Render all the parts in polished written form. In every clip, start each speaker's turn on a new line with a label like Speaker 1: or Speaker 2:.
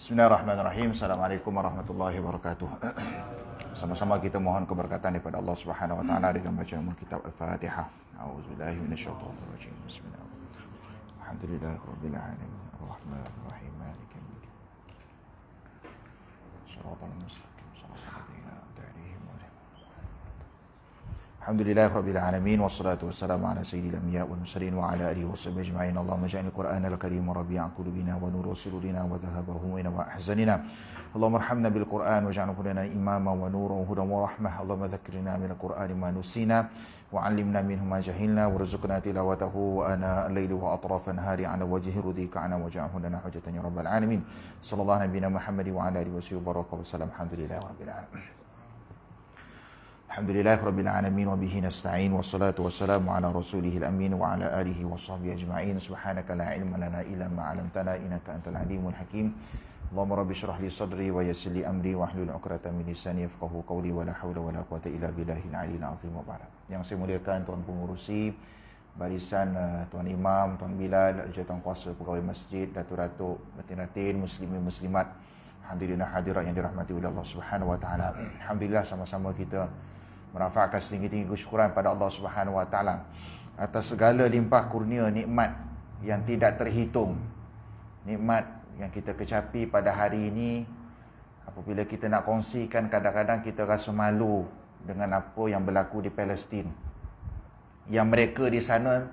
Speaker 1: Bismillahirrahmanirrahim. Assalamualaikum warahmatullahi wabarakatuh. Sama-sama kita mohon keberkatan daripada Allah Subhanahu wa taala dengan bacaan kitab Al-Fatihah. A'udzubillahi minasyaitonir rajim. Bismillahirrahmanirrahim. Alhamdulillahirabbil alamin. Arrahmanir rahim. Maliki yaumiddin. Shiratal mustaqim. Shiratal ladzina an'amta 'alaihim. Alhamdulillahirabbil alamin wassalatu wassalamu ala sayyidil anbiya wal mursalin wa ala alihi washabbihi ajma'in. Allahumma ja'alil qur'anal karim rabi'a qulubina wa nura sudurina wa dhahaba humumina wa ahzanina. Allahumma arhamna bil qur'an waj'alhu lana imama wa nuran wa hudan wa rahmah. Allahumma dhakkirna minal qur'ani ma nusina wa 'allimna minhu ma jahilna warzuqna tilawatahu wa ana al-laili wa atrafan nahari 'ala wajhi ridika 'ana waj'alhu lana hujjatan ya rabbal alamin. Sallallahu nabiyana Muhammad wa ala alihi wa sahbihi baraka wa sallam. Alhamdulillahi rabbil alamin. Alhamdulillahi rabbil alamin wa bihi nasta'in wassalatu wassalamu ala rasulihil amin wa ala alihi wa sahbihi ajma'in. Subhanaka la ilma lana illa ma 'allamtana innaka antal alimul hakim. Allahumma rabbi shrah li sadri wa yassir li amri wa hlul 'uqdatam min lisani yafqahu qawli wa la haula wa la quwwata illa billahil aliyyil azim wa ba'd. Yang saya muliakan tuan pengurusi barisan, tuan imam, tuan Bilal, jawatankuasa pegawai masjid, datuk-datuk, ratin-ratin, muslimin muslimat, alhamdulillah hadirat yang dirahmati oleh Allah Subhanahu wa taala. Alhamdulillah sama-sama kita merafakkan setinggi-tinggi kesyukuran pada Allah Subhanahu wa taala atas segala limpah kurnia nikmat yang tidak terhitung. Nikmat yang kita kecapi pada hari ini, apabila kita nak kongsikan, kadang-kadang kita rasa malu dengan apa yang berlaku di Palestin. Yang mereka di sana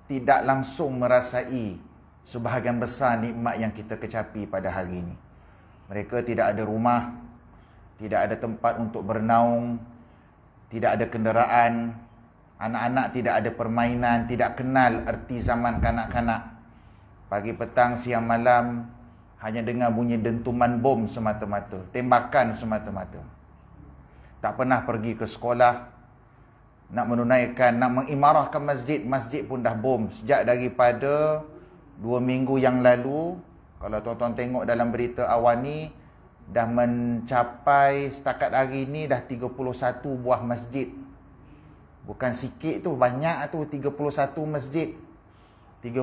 Speaker 1: tidak langsung merasai sebahagian besar nikmat yang kita kecapi pada hari ini. Mereka tidak ada rumah, tidak ada tempat untuk bernaung, tidak ada kenderaan, anak-anak tidak ada permainan, tidak kenal erti zaman kanak-kanak. Pagi, petang, siang, malam hanya dengar bunyi dentuman bom semata-mata, tembakan semata-mata. Tak pernah pergi ke sekolah, nak menunaikan, nak mengimarahkan masjid, masjid pun dah bom. Sejak daripada 2 minggu yang lalu, kalau tuan-tuan tengok dalam berita awal ni, dah mencapai setakat hari ni dah 31 buah masjid. Bukan sikit tu, banyak tu, 31 masjid. 31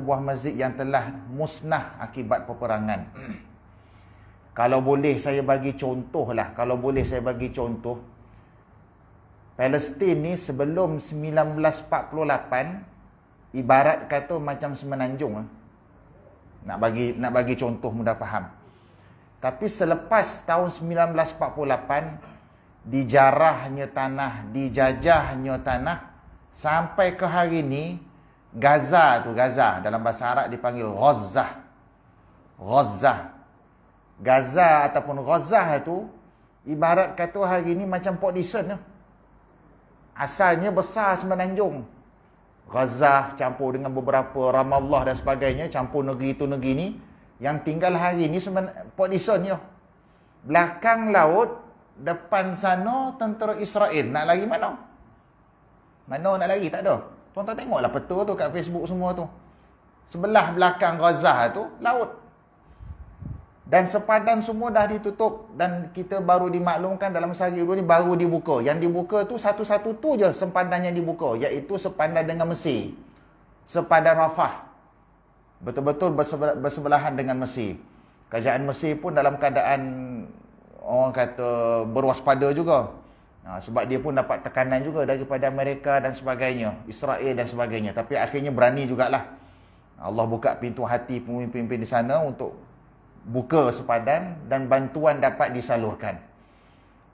Speaker 1: buah masjid yang telah musnah akibat peperangan. Kalau boleh saya bagi contoh lah, Palestin ni sebelum 1948 ibarat kata macam semenanjung. Nak bagi contoh mudah faham. Tapi selepas tahun 1948, dijarahnya tanah, dijajahnya tanah, sampai ke hari ini, Gaza dalam bahasa Arab dipanggil Ghazzah. Gaza ataupun Ghazzah tu, ibarat kata hari ini macam Port Dickson. Asalnya besar semenanjung. Gaza campur dengan beberapa Ramallah dan sebagainya, campur negeri itu negeri ni. Yang tinggal hari ni Port Dickson je. Belakang laut, depan sana tentera Israel. Nak lari mana? Mana nak lari? Tak ada. Tuan-tuan tengoklah peta tu kat Facebook semua tu. Sebelah belakang Gaza tu, laut. Dan sepadan semua dah ditutup. Dan kita baru dimaklumkan dalam sehari dua ni baru dibuka. Yang dibuka tu satu-satu tu je sempadan yang dibuka. Iaitu sepadan dengan Mesir. Sepadan Rafah. Betul-betul bersebelahan dengan Mesir. Kerajaan Mesir pun dalam keadaan orang kata berwaspada juga. Sebab dia pun dapat tekanan juga daripada Amerika dan sebagainya, Israel dan sebagainya. Tapi akhirnya berani jugalah. Allah buka pintu hati pemimpin-pemimpin di sana untuk buka sepadan dan bantuan dapat disalurkan.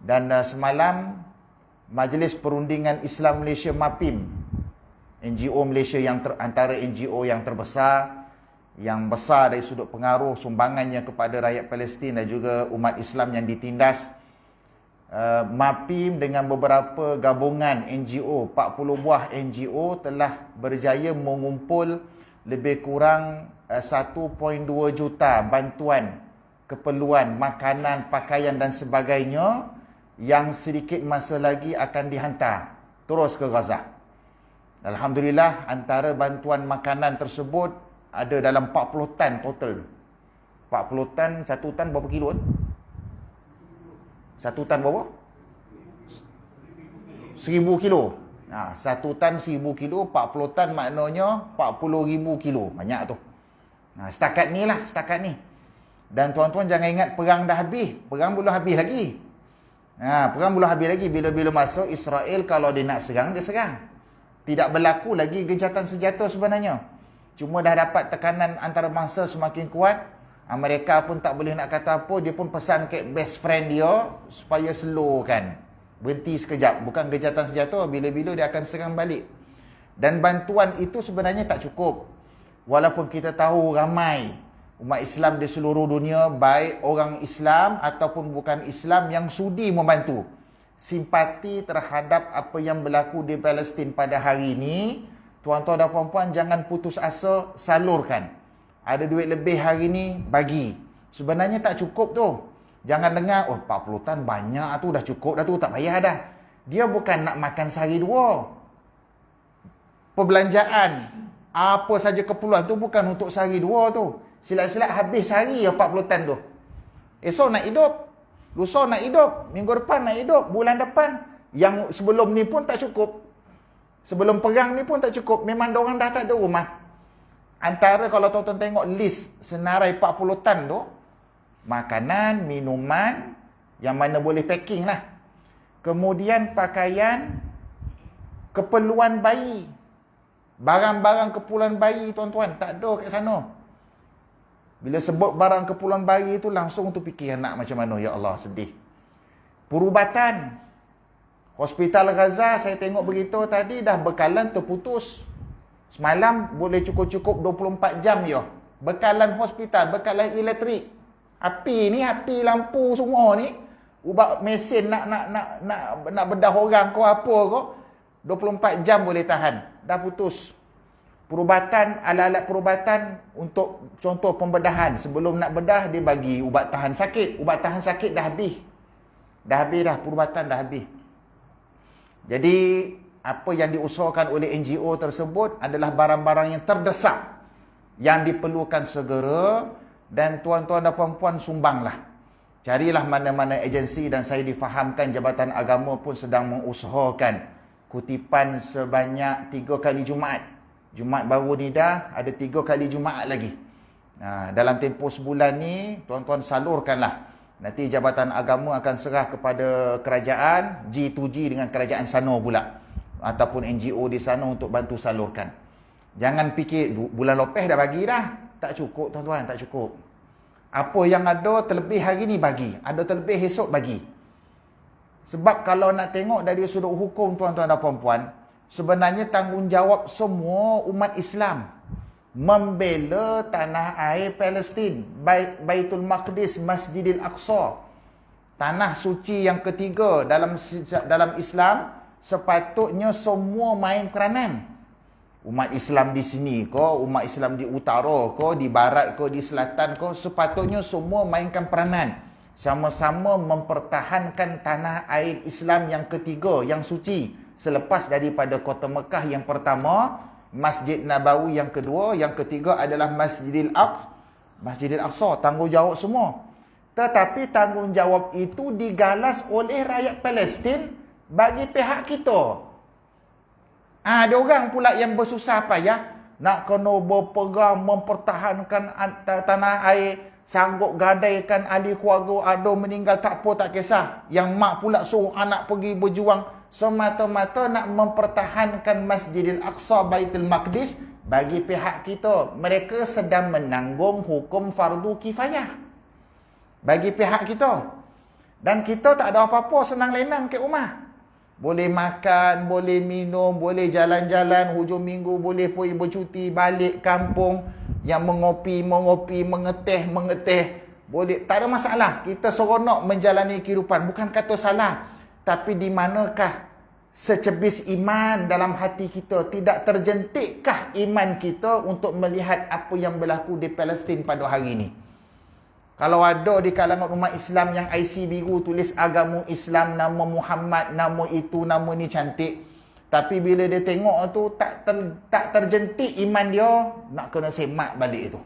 Speaker 1: Dan semalam Majlis Perundingan Islam Malaysia MAPIM, NGO Malaysia yang antara NGO yang terbesar, yang besar dari sudut pengaruh sumbangannya kepada rakyat Palestin dan juga umat Islam yang ditindas, MAPIM dengan beberapa gabungan NGO, 40 buah NGO telah berjaya mengumpul lebih kurang 1.2 juta bantuan keperluan makanan, pakaian dan sebagainya yang sedikit masa lagi akan dihantar terus ke Gaza. Alhamdulillah, antara bantuan makanan tersebut ada dalam 40 tan total. 40 tan, 1 tan berapa kilo? 1 tan berapa? 1000 kilo. 1 tan 1000 kilo, 40 tan maknanya 40,000 kilo. Banyak tu. Setakat ni. Dan tuan-tuan jangan ingat perang dah habis. Perang belum habis lagi. Perang belum habis lagi. Bila-bila masuk Israel, kalau dia nak serang, dia serang. Tidak berlaku lagi gencatan senjata sebenarnya. Cuma dah dapat tekanan antarabangsa semakin kuat. Amerika pun tak boleh nak kata apa. Dia pun pesan ke best friend dia supaya slowkan. Berhenti sekejap. Bukan gencatan senjata. Bila-bila dia akan serang balik. Dan bantuan itu sebenarnya tak cukup. Walaupun kita tahu ramai umat Islam di seluruh dunia, baik orang Islam ataupun bukan Islam, yang sudi membantu. Simpati terhadap apa yang berlaku di Palestin pada hari ini, tuan-tuan dan puan-puan, jangan putus asa, salurkan. Ada duit lebih hari ini, bagi. Sebenarnya tak cukup tu. Jangan dengar, 40 tan banyak tu, dah cukup dah tu, tak payah dah. Dia bukan nak makan sehari dua. Perbelanjaan, apa saja keperluan tu bukan untuk sehari dua tu. Silat-silat habis sehari 40 tan tu. Esok nak hidup, lusa nak hidup, minggu depan nak hidup, bulan depan. Yang sebelum ni pun tak cukup. Sebelum perang ni pun tak cukup. Memang diorang dah tak ada rumah. Antara kalau tuan-tuan tengok list senarai 40 tan tu, makanan, minuman, yang mana boleh packing lah. Kemudian pakaian, keperluan bayi. Barang-barang keperluan bayi, tuan-tuan, tak ada kat sana. Bila sebut barang keperluan bayi tu, langsung tu fikir anak macam mana. Ya Allah, sedih. Perubatan. Hospital Gaza, saya tengok berita tadi, dah bekalan terputus. Semalam boleh cukup-cukup 24 jam je. Bekalan hospital, bekalan elektrik. Api lampu semua ni. Ubat mesin nak bedah orang ke apa ke, 24 jam boleh tahan. Dah putus. Perubatan, alat-alat perubatan untuk contoh pembedahan. Sebelum nak bedah, dia bagi ubat tahan sakit. Ubat tahan sakit dah habis. Dah habis dah, perubatan dah habis. Jadi, apa yang diusahakan oleh NGO tersebut adalah barang-barang yang terdesak, yang diperlukan segera, dan tuan-tuan dan puan-puan sumbanglah. Carilah mana-mana agensi, dan saya difahamkan Jabatan Agama pun sedang mengusahakan kutipan sebanyak 3 kali Jumaat. Jumaat baru ni dah ada 3 kali Jumaat lagi. Dalam tempoh sebulan ni, tuan-tuan salurkanlah. Nanti Jabatan Agama akan serah kepada kerajaan, G2G dengan kerajaan sana pula. Ataupun NGO di sana untuk bantu salurkan. Jangan fikir, bulan lepas dah bagi dah. Tak cukup tuan-tuan, tak cukup. Apa yang ada terlebih hari ni bagi. Ada terlebih esok bagi. Sebab kalau nak tengok dari sudut hukum tuan-tuan dan puan-puan, sebenarnya tanggungjawab semua umat Islam membela tanah air Palestin, Baitul Maqdis, Masjidil Aqsa. Tanah suci yang ketiga dalam Islam, sepatutnya semua main peranan. Umat Islam di sini ke, umat Islam di utara ke, di barat ke, di selatan ke, sepatutnya semua mainkan peranan. Sama-sama mempertahankan tanah air Islam yang ketiga, yang suci. Selepas daripada kota Mekah yang pertama, Masjid Nabawi yang kedua, yang ketiga adalah Masjidil Aqsa. Tanggungjawab semua. Tetapi tanggungjawab itu digalas oleh rakyat Palestin bagi pihak kita. Ada orang pula yang bersusah payah nak kena berperang mempertahankan tanah air, sanggup gadaikan ahli keluarga, ada meninggal tak apa, tak kisah. Yang mak pula suruh anak pergi berjuang semata-mata nak mempertahankan Masjidil Aqsa, Baitul Maqdis. Bagi pihak kita, mereka sedang menanggung hukum fardu kifayah bagi pihak kita. Dan kita tak ada apa-apa, senang lenang ke rumah. Boleh makan, boleh minum, boleh jalan-jalan hujung minggu, boleh pergi bercuti, balik kampung. Yang mengopi, mengeteh. Boleh, tak ada masalah. Kita seronok menjalani kehidupan. Bukan kata salah. Tapi di manakah secebis iman dalam hati kita? Tidak terjentikkah iman kita untuk melihat apa yang berlaku di Palestin pada hari ini? Kalau ada di kalangan umat Islam yang IC biru tulis agama Islam, nama Muhammad, nama itu, nama ni cantik. Tapi bila dia tengok tu tak terjentik iman dia, nak kena semak balik itu.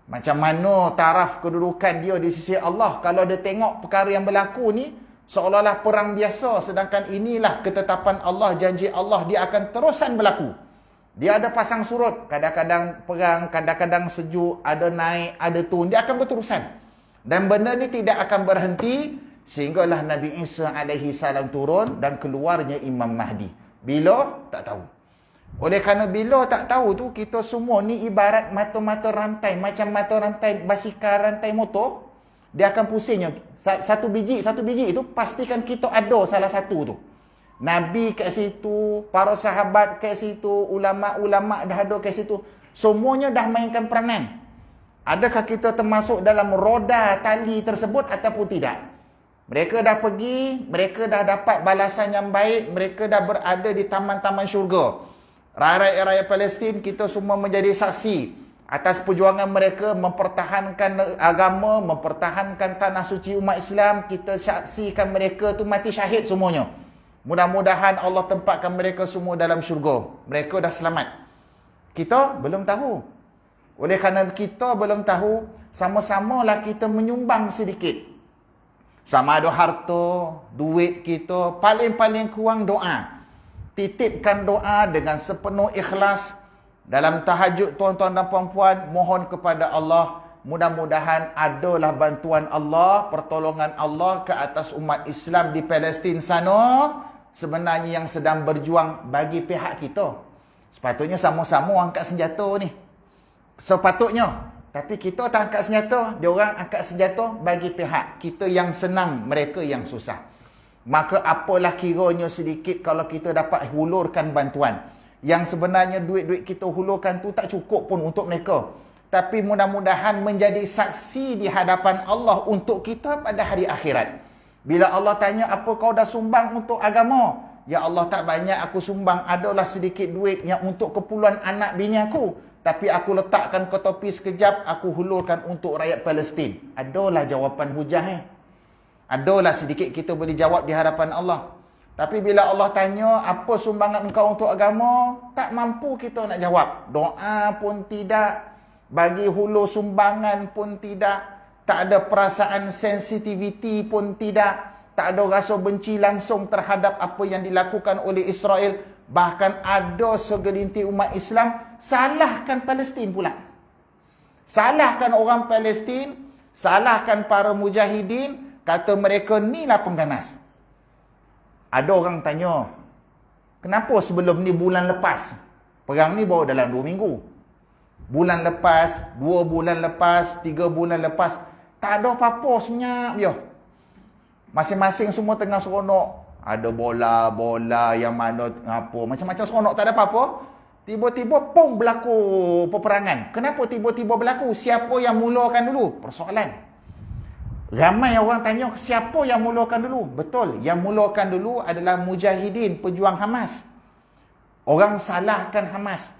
Speaker 1: Macam mana taraf kedudukan dia di sisi Allah kalau dia tengok perkara yang berlaku ni seolah-olah perang biasa, sedangkan inilah ketetapan Allah, janji Allah, dia akan terusan berlaku. Dia ada pasang surut, kadang-kadang perang, kadang-kadang sejuk, ada naik, ada turun, dia akan berterusan. Dan benda ni tidak akan berhenti sehinggalah Nabi Isa alaihi salam turun dan keluarnya Imam Mahdi. Bila? Tak tahu. Oleh kerana bila tak tahu tu, kita semua ni ibarat mata-mata rantai, macam mata rantai basikal, rantai motor. Dia akan pusingnya. Satu biji itu pastikan kita ada salah satu tu. Nabi kat situ, para sahabat kat situ, ulama-ulama dah ada kat situ. Semuanya dah mainkan peranan. Adakah kita termasuk dalam roda tali tersebut ataupun tidak? Mereka dah pergi, mereka dah dapat balasan yang baik, mereka dah berada di taman-taman syurga. Rakyat-rakyat Palestin, kita semua menjadi saksi atas perjuangan mereka mempertahankan agama, mempertahankan tanah suci umat Islam. Kita saksikan mereka tu mati syahid semuanya. Mudah-mudahan Allah tempatkan mereka semua dalam syurga. Mereka dah selamat. Kita belum tahu. Oleh kerana kita belum tahu, sama-samalah kita menyumbang sedikit. Sama ada harta, duit kita, paling-paling kurang doa. Titipkan doa dengan sepenuh ikhlas. Dalam tahajud tuan-tuan dan puan-puan, mohon kepada Allah, mudah-mudahan adalah bantuan Allah, pertolongan Allah ke atas umat Islam di Palestin sana, sebenarnya yang sedang berjuang bagi pihak kita. Sepatutnya sama-sama angkat senjata ni. Sepatutnya. Tapi kita tak angkat senjata, dia orang angkat senjata bagi pihak kita yang senang, mereka yang susah. Maka apalah kiranya sedikit kalau kita dapat hulurkan bantuan. Yang sebenarnya duit-duit kita hulurkan tu tak cukup pun untuk mereka. Tapi mudah-mudahan menjadi saksi di hadapan Allah untuk kita pada hari akhirat. Bila Allah tanya, apa kau dah sumbang untuk agama? Ya Allah, tak banyak aku sumbang, adalah sedikit duit yang untuk keperluan anak bini aku. Tapi aku letakkan ke tepi sekejap, aku hulurkan untuk rakyat Palestin. Adalah jawapan hujah. Adalah sedikit kita boleh jawab di hadapan Allah. Tapi bila Allah tanya, apa sumbangan engkau untuk agama? Tak mampu kita nak jawab. Doa pun tidak. Bagi hulur sumbangan pun tidak. Tak ada perasaan sensitivity pun tidak. Tak ada rasa benci langsung terhadap apa yang dilakukan oleh Israel. Bahkan ada segelintir umat Islam salahkan Palestin pula. Salahkan orang Palestin, salahkan para mujahidin, kata mereka inilah pengganas. Ada orang tanya, kenapa sebelum ni bulan lepas? Perang ni baru dalam 2 minggu. Bulan lepas, 2 bulan lepas, 3 bulan lepas, tak ada apa-apa, senyap je. Masing-masing semua tengah seronok. Ada bola yang mana apa, macam-macam seronok, tak ada apa-apa. Tiba-tiba pum berlaku peperangan. Kenapa tiba-tiba berlaku? Siapa yang mulakan dulu? Persoalan. Ramai orang tanya, siapa yang mulakan dulu? Betul, yang mulakan dulu adalah mujahidin, pejuang Hamas. Orang salahkan Hamas.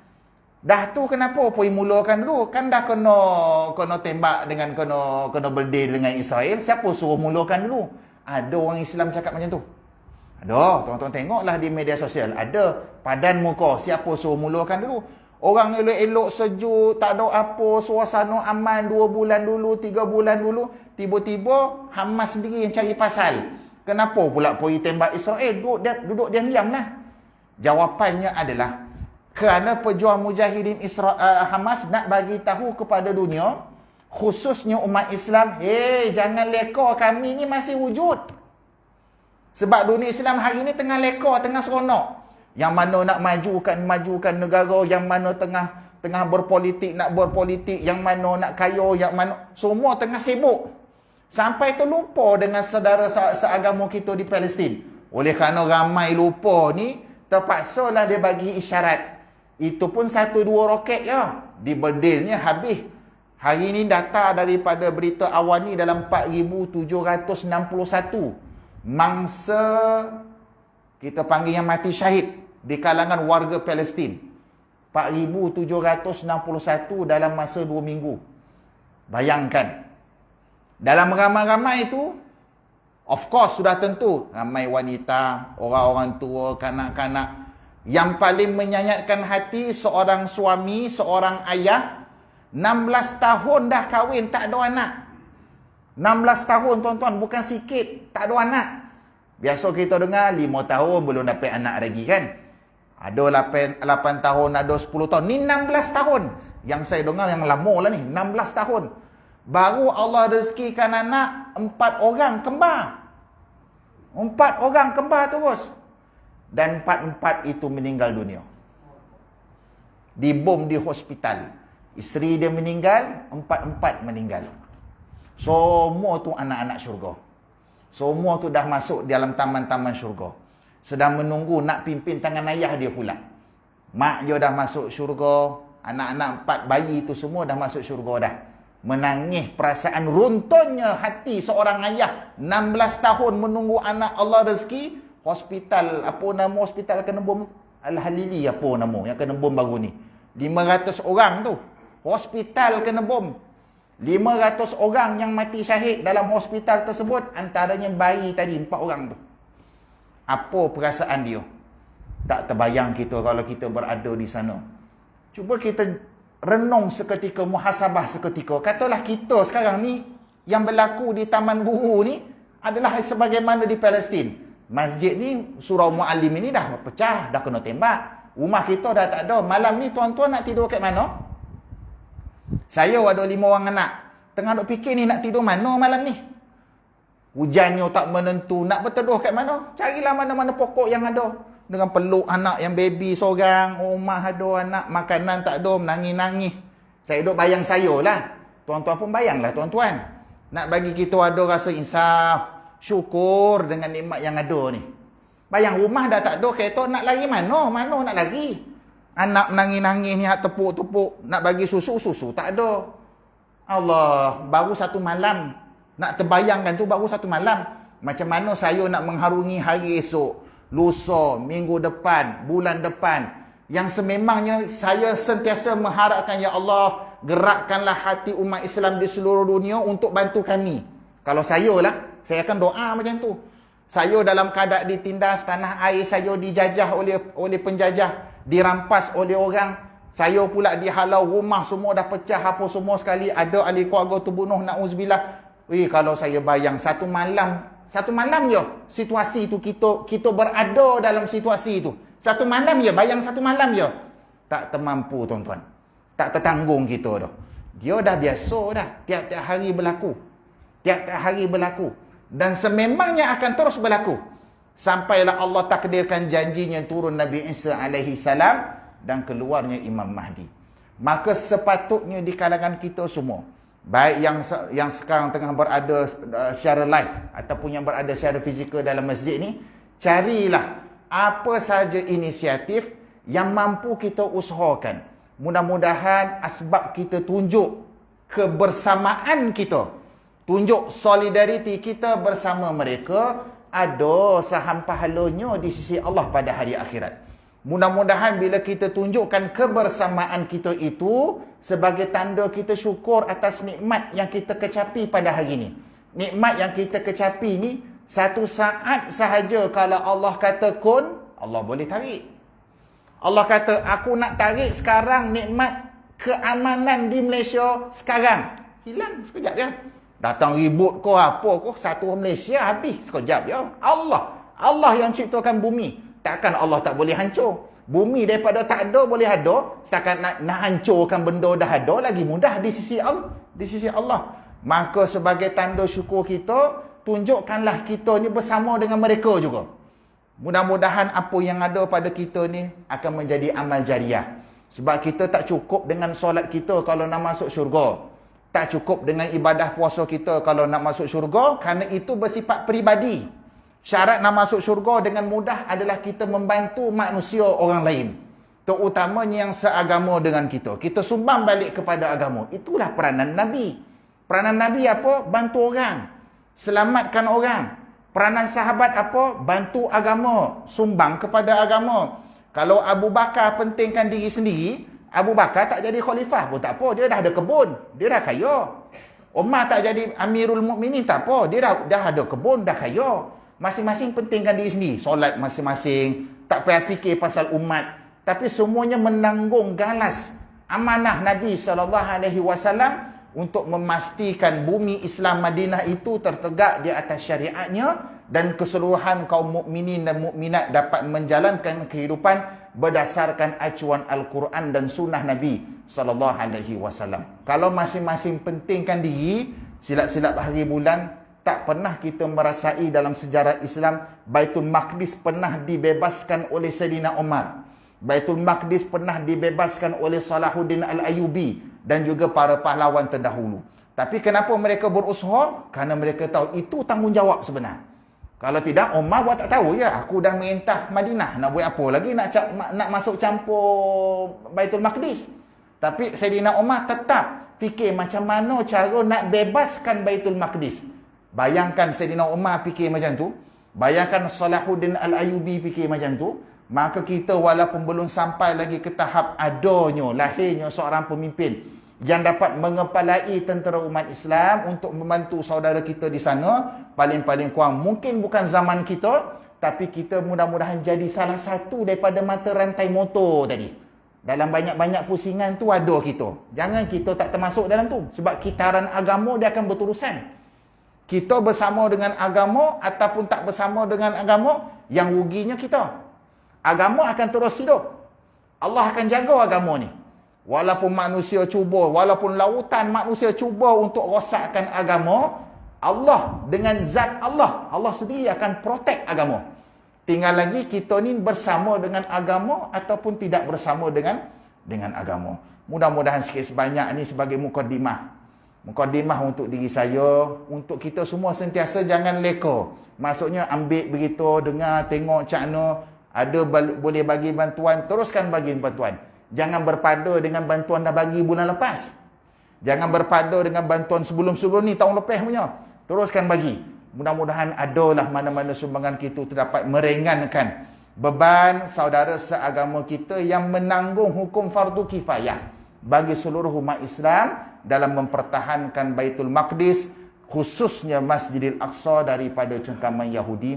Speaker 1: Dah tu kenapa pun mulakan dulu? Kan dah kena tembak dengan kena berdil dengan Israel. Siapa suruh mulakan dulu? Ada orang Islam cakap macam tu. Ada, tuan-tuan tengoklah di media sosial. Ada padan muka, siapa suruh mulakan dulu? Orang elok-elok sejuk, tak ada apa, suasana aman 2 bulan dulu, 3 bulan dulu. Tiba-tiba Hamas sendiri yang cari pasal. Kenapa pula pergi tembak Israel? Duduk diam-diam lah. Jawapannya adalah kerana pejuang mujahidin Hamas nak bagi tahu kepada dunia, khususnya umat Islam, jangan leka, kami ni masih wujud. Sebab dunia Islam hari ni tengah leka, tengah seronok. Yang mana nak majukan negara, yang mana tengah berpolitik, nak berpolitik, yang mana nak kaya, yang mana semua tengah sibuk. Sampai terlupa dengan saudara seagama kita di Palestin. Oleh kerana ramai lupa ni, terpaksalah dia bagi isyarat. Itu pun 1-2 roket ya. Diberdilnya habis. Hari ni data daripada berita awal ni dalam 4,761 mangsa kita panggil yang mati syahid di kalangan warga Palestin. 4,761 dalam masa 2 minggu. Bayangkan. Dalam ramai-ramai itu, of course sudah tentu ramai wanita, orang-orang tua, kanak-kanak. Yang paling menyayatkan hati seorang suami, seorang ayah, 16 tahun dah kahwin, tak ada anak. 16 tahun tuan-tuan, bukan sikit, tak ada anak. Biasa kita dengar 5 tahun belum dapat anak lagi kan. Ada 8 tahun, ada 10 tahun. Ni 16 tahun. Yang saya dengar yang lama lah ni, 16 tahun. Baru Allah rezekikan anak 4 orang kembar. 4 orang kembar terus. Dan 4-4 itu meninggal dunia. Dibom di hospital. Isteri dia meninggal, 4-4 meninggal. Semua tu anak-anak syurga. Semua tu dah masuk dalam taman-taman syurga. Sedang menunggu nak pimpin tangan ayah dia pula. Mak dia dah masuk syurga. Anak-anak 4 bayi tu semua dah masuk syurga dah. Menangis perasaan runtuhnya hati seorang ayah 16 tahun menunggu anak Allah rezeki. Hospital, apa nama hospital kena bom? Al-Halili apa nama yang kena bom baru ni. 500 orang tu. Hospital kena bom. 500 orang yang mati syahid dalam hospital tersebut, antaranya bayi tadi 4 orang tu. Apa perasaan dia? Tak terbayang kita kalau kita berada di sana. Cuba kita renung seketika, muhasabah seketika. Katalah kita sekarang ni yang berlaku di Taman Guru ni adalah sebagaimana di Palestin. Masjid ni, Surau Mu'allim ini dah pecah, dah kena tembak. Rumah kita dah tak ada. Malam ni tuan-tuan nak tidur kat mana? Saya ada 5 orang anak. Tengah duk fikir ni nak tidur mana malam ni. Hujannya tak menentu. Nak berteduh kat mana? Carilah mana-mana pokok yang ada. Dengan peluk anak yang baby seorang. Rumah ada anak, makanan tak ada, menangis-nangis. Saya duk bayang saya lah. Tuan-tuan pun bayanglah tuan-tuan. Nak bagi kita ada rasa insaf, syukur dengan nikmat yang ada ni. Bayang rumah dah tak ada, kereta nak lari mana? Mana nak lari? Anak menangis-nangis ni, tepuk-tepuk, nak bagi susu tak ada. Allah, baru 1 malam. Nak terbayangkan tu baru 1 malam. Macam mana saya nak mengharungi hari esok, lusa, minggu depan, bulan depan. Yang sememangnya saya sentiasa mengharapkan, ya Allah, gerakkanlah hati umat Islam di seluruh dunia untuk bantu kami. Kalau saya lah, saya akan doa macam tu. Saya dalam keadaan ditindas, tanah air saya dijajah oleh penjajah, dirampas oleh orang. Saya pula dihalau, rumah semua dah pecah, apa semua sekali. Ada ahli keluarga terbunuh, na'uzubillah. Kalau saya bayang 1 malam je situasi tu, kita berada dalam situasi tu. 1 malam je, bayang 1 malam je. Tak termampu tuan-tuan. Tak tertanggung kita dah. Dia dah biasa dah. Tiap-tiap hari berlaku. Tiap-tiap hari berlaku. Dan sememangnya akan terus berlaku. Sampailah Allah takdirkan janjinya turun Nabi Isa alaihi salam dan keluarnya Imam Mahdi. Maka sepatutnya di kalangan kita semua, baik yang sekarang tengah berada secara live ataupun yang berada secara fizikal dalam masjid ni, carilah apa saja inisiatif yang mampu kita usahakan. Mudah-mudahan asbab kita tunjuk kebersamaan kita, tunjuk solidariti kita bersama mereka, ada saham pahalanya di sisi Allah pada hari akhirat. Mudah-mudahan bila kita tunjukkan kebersamaan kita itu sebagai tanda kita syukur atas nikmat yang kita kecapi pada hari ini. Nikmat yang kita kecapi ni, satu saat sahaja kalau Allah kata kun, Allah boleh tarik. Allah kata, aku nak tarik sekarang nikmat keamanan di Malaysia sekarang. Hilang sekejap je. Datang ribut ko apa ko, satu Malaysia habis sekejap je. Allah yang ciptakan bumi. Takkan Allah tak boleh hancur. Bumi daripada tak ada boleh ada. Setakat nak hancurkan benda dah ada, lagi mudah di sisi Allah. Maka sebagai tanda syukur kita, tunjukkanlah kita ni bersama dengan mereka juga. Mudah-mudahan apa yang ada pada kita ni akan menjadi amal jariah. Sebab kita tak cukup dengan solat kita kalau nak masuk syurga. Tak cukup dengan ibadah puasa kita kalau nak masuk syurga, kerana itu bersifat peribadi. Syarat nak masuk syurga dengan mudah adalah kita membantu manusia orang lain. Terutamanya yang seagama dengan kita. Kita sumbang balik kepada agama. Itulah peranan Nabi. Peranan Nabi apa? Bantu orang. Selamatkan orang. Peranan sahabat apa? Bantu agama. Sumbang kepada agama. Kalau Abu Bakar pentingkan diri sendiri, Abu Bakar tak jadi khalifah pun tak apa. Dia dah ada kebun. Dia dah kaya. Umar tak jadi Amirul Mukminin tak apa. Dia dah ada kebun, dah kaya. Masing-masing pentingkan diri sendiri. Solat masing-masing. Tak payah fikir pasal umat. Tapi semuanya menanggung galas amanah Nabi SAW untuk memastikan bumi Islam Madinah itu tertegak di atas syariatnya dan keseluruhan kaum mukminin dan mukminat dapat menjalankan kehidupan berdasarkan acuan Al-Quran dan sunnah Nabi SAW. Kalau masing-masing pentingkan diri, silap-silap hari bulan, tak pernah kita merasai dalam sejarah Islam Baitul Maqdis pernah dibebaskan oleh Sayyidina Umar. Baitul Maqdis pernah dibebaskan oleh Salahuddin Al-Ayyubi dan juga para pahlawan terdahulu. Tapi kenapa mereka berusaha? Kerana mereka tahu itu tanggungjawab sebenar. Kalau tidak, Umar buat tak tahu ya, aku dah merintah Madinah, nak buat apa lagi, nak masuk campur Baitul Maqdis. Tapi Sayyidina Umar tetap fikir macam mana cara nak bebaskan Baitul Maqdis. Bayangkan Sayyidina Umar fikir macam tu, bayangkan Salahuddin Al-Ayyubi fikir macam tu, maka kita walaupun belum sampai lagi ke tahap adanya, lahirnya seorang pemimpin yang dapat mengepalai tentera umat Islam untuk membantu saudara kita di sana, paling-paling kurang mungkin bukan zaman kita, tapi kita mudah-mudahan jadi salah satu daripada mata rantai motor tadi. Dalam banyak-banyak pusingan tu ada kita. Jangan kita tak termasuk dalam tu, sebab kitaran agama dia akan berurusan. Kita bersama dengan agama ataupun tak bersama dengan agama, yang ruginya kita. Agama akan terus hidup. Allah akan jaga agama ni. Walaupun manusia cuba, walaupun lautan manusia cuba untuk rosakkan agama, Allah dengan zat Allah, Allah sendiri akan protect agama. Tinggal lagi kita ni bersama dengan agama ataupun tidak bersama dengan agama. Mudah-mudahan sikit sebanyak ni sebagai mukadimah untuk diri saya, untuk kita semua sentiasa jangan leka. Maksudnya ambil berita, dengar, tengok cakna, ada boleh bagi bantuan, teruskan bagi bantuan. Jangan berpada dengan bantuan dah bagi bulan lepas. Jangan berpada dengan bantuan sebelum-sebelum ni, tahun lepas punya. Teruskan bagi. Mudah-mudahan adalah mana-mana sumbangan kita terdapat meringankan beban saudara seagama kita yang menanggung hukum fardu kifayah bagi seluruh umat Islam dalam mempertahankan Baitul Maqdis, khususnya Masjidil Aqsa daripada cengkaman Yahudi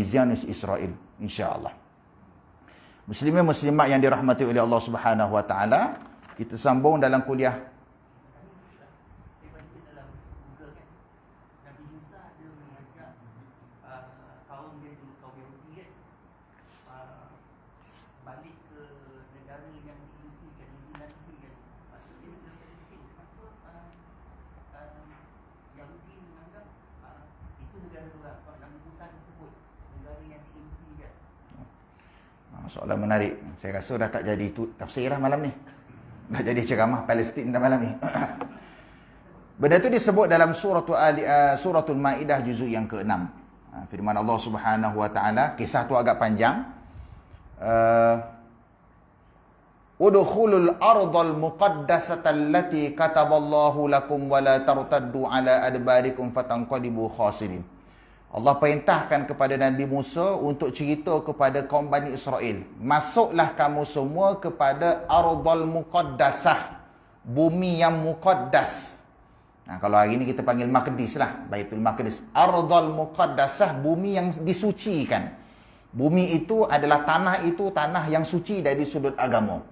Speaker 1: Zionis Israel, insya-Allah. Muslimin muslimat yang dirahmati oleh Allah Subhanahu wa taala, kita sambung dalam kuliah. Soalan menarik. Saya rasa dah tak jadi tafsir dah malam ni. Dah jadi ceramah Palestin dah malam ni. Benda tu disebut dalam suratul Maidah juzuk yang ke-6. Firman Allah Subhanahu wa taala, kisah tu agak panjang. Udkhulul ardal muqaddasata allati kataballahu lakum wa la tartaddu ala adbarikum fatanqalibu khasirin. Allah perintahkan kepada Nabi Musa untuk cerita kepada kaum Bani Israel, masuklah kamu semua kepada Ardul Muqaddasah, bumi yang muqaddas. Kalau hari ni kita panggil Maqdis lah, Baitul Maqdis. Ardul Muqaddasah, bumi yang disucikan. Bumi itu adalah tanah yang suci dari sudut agama.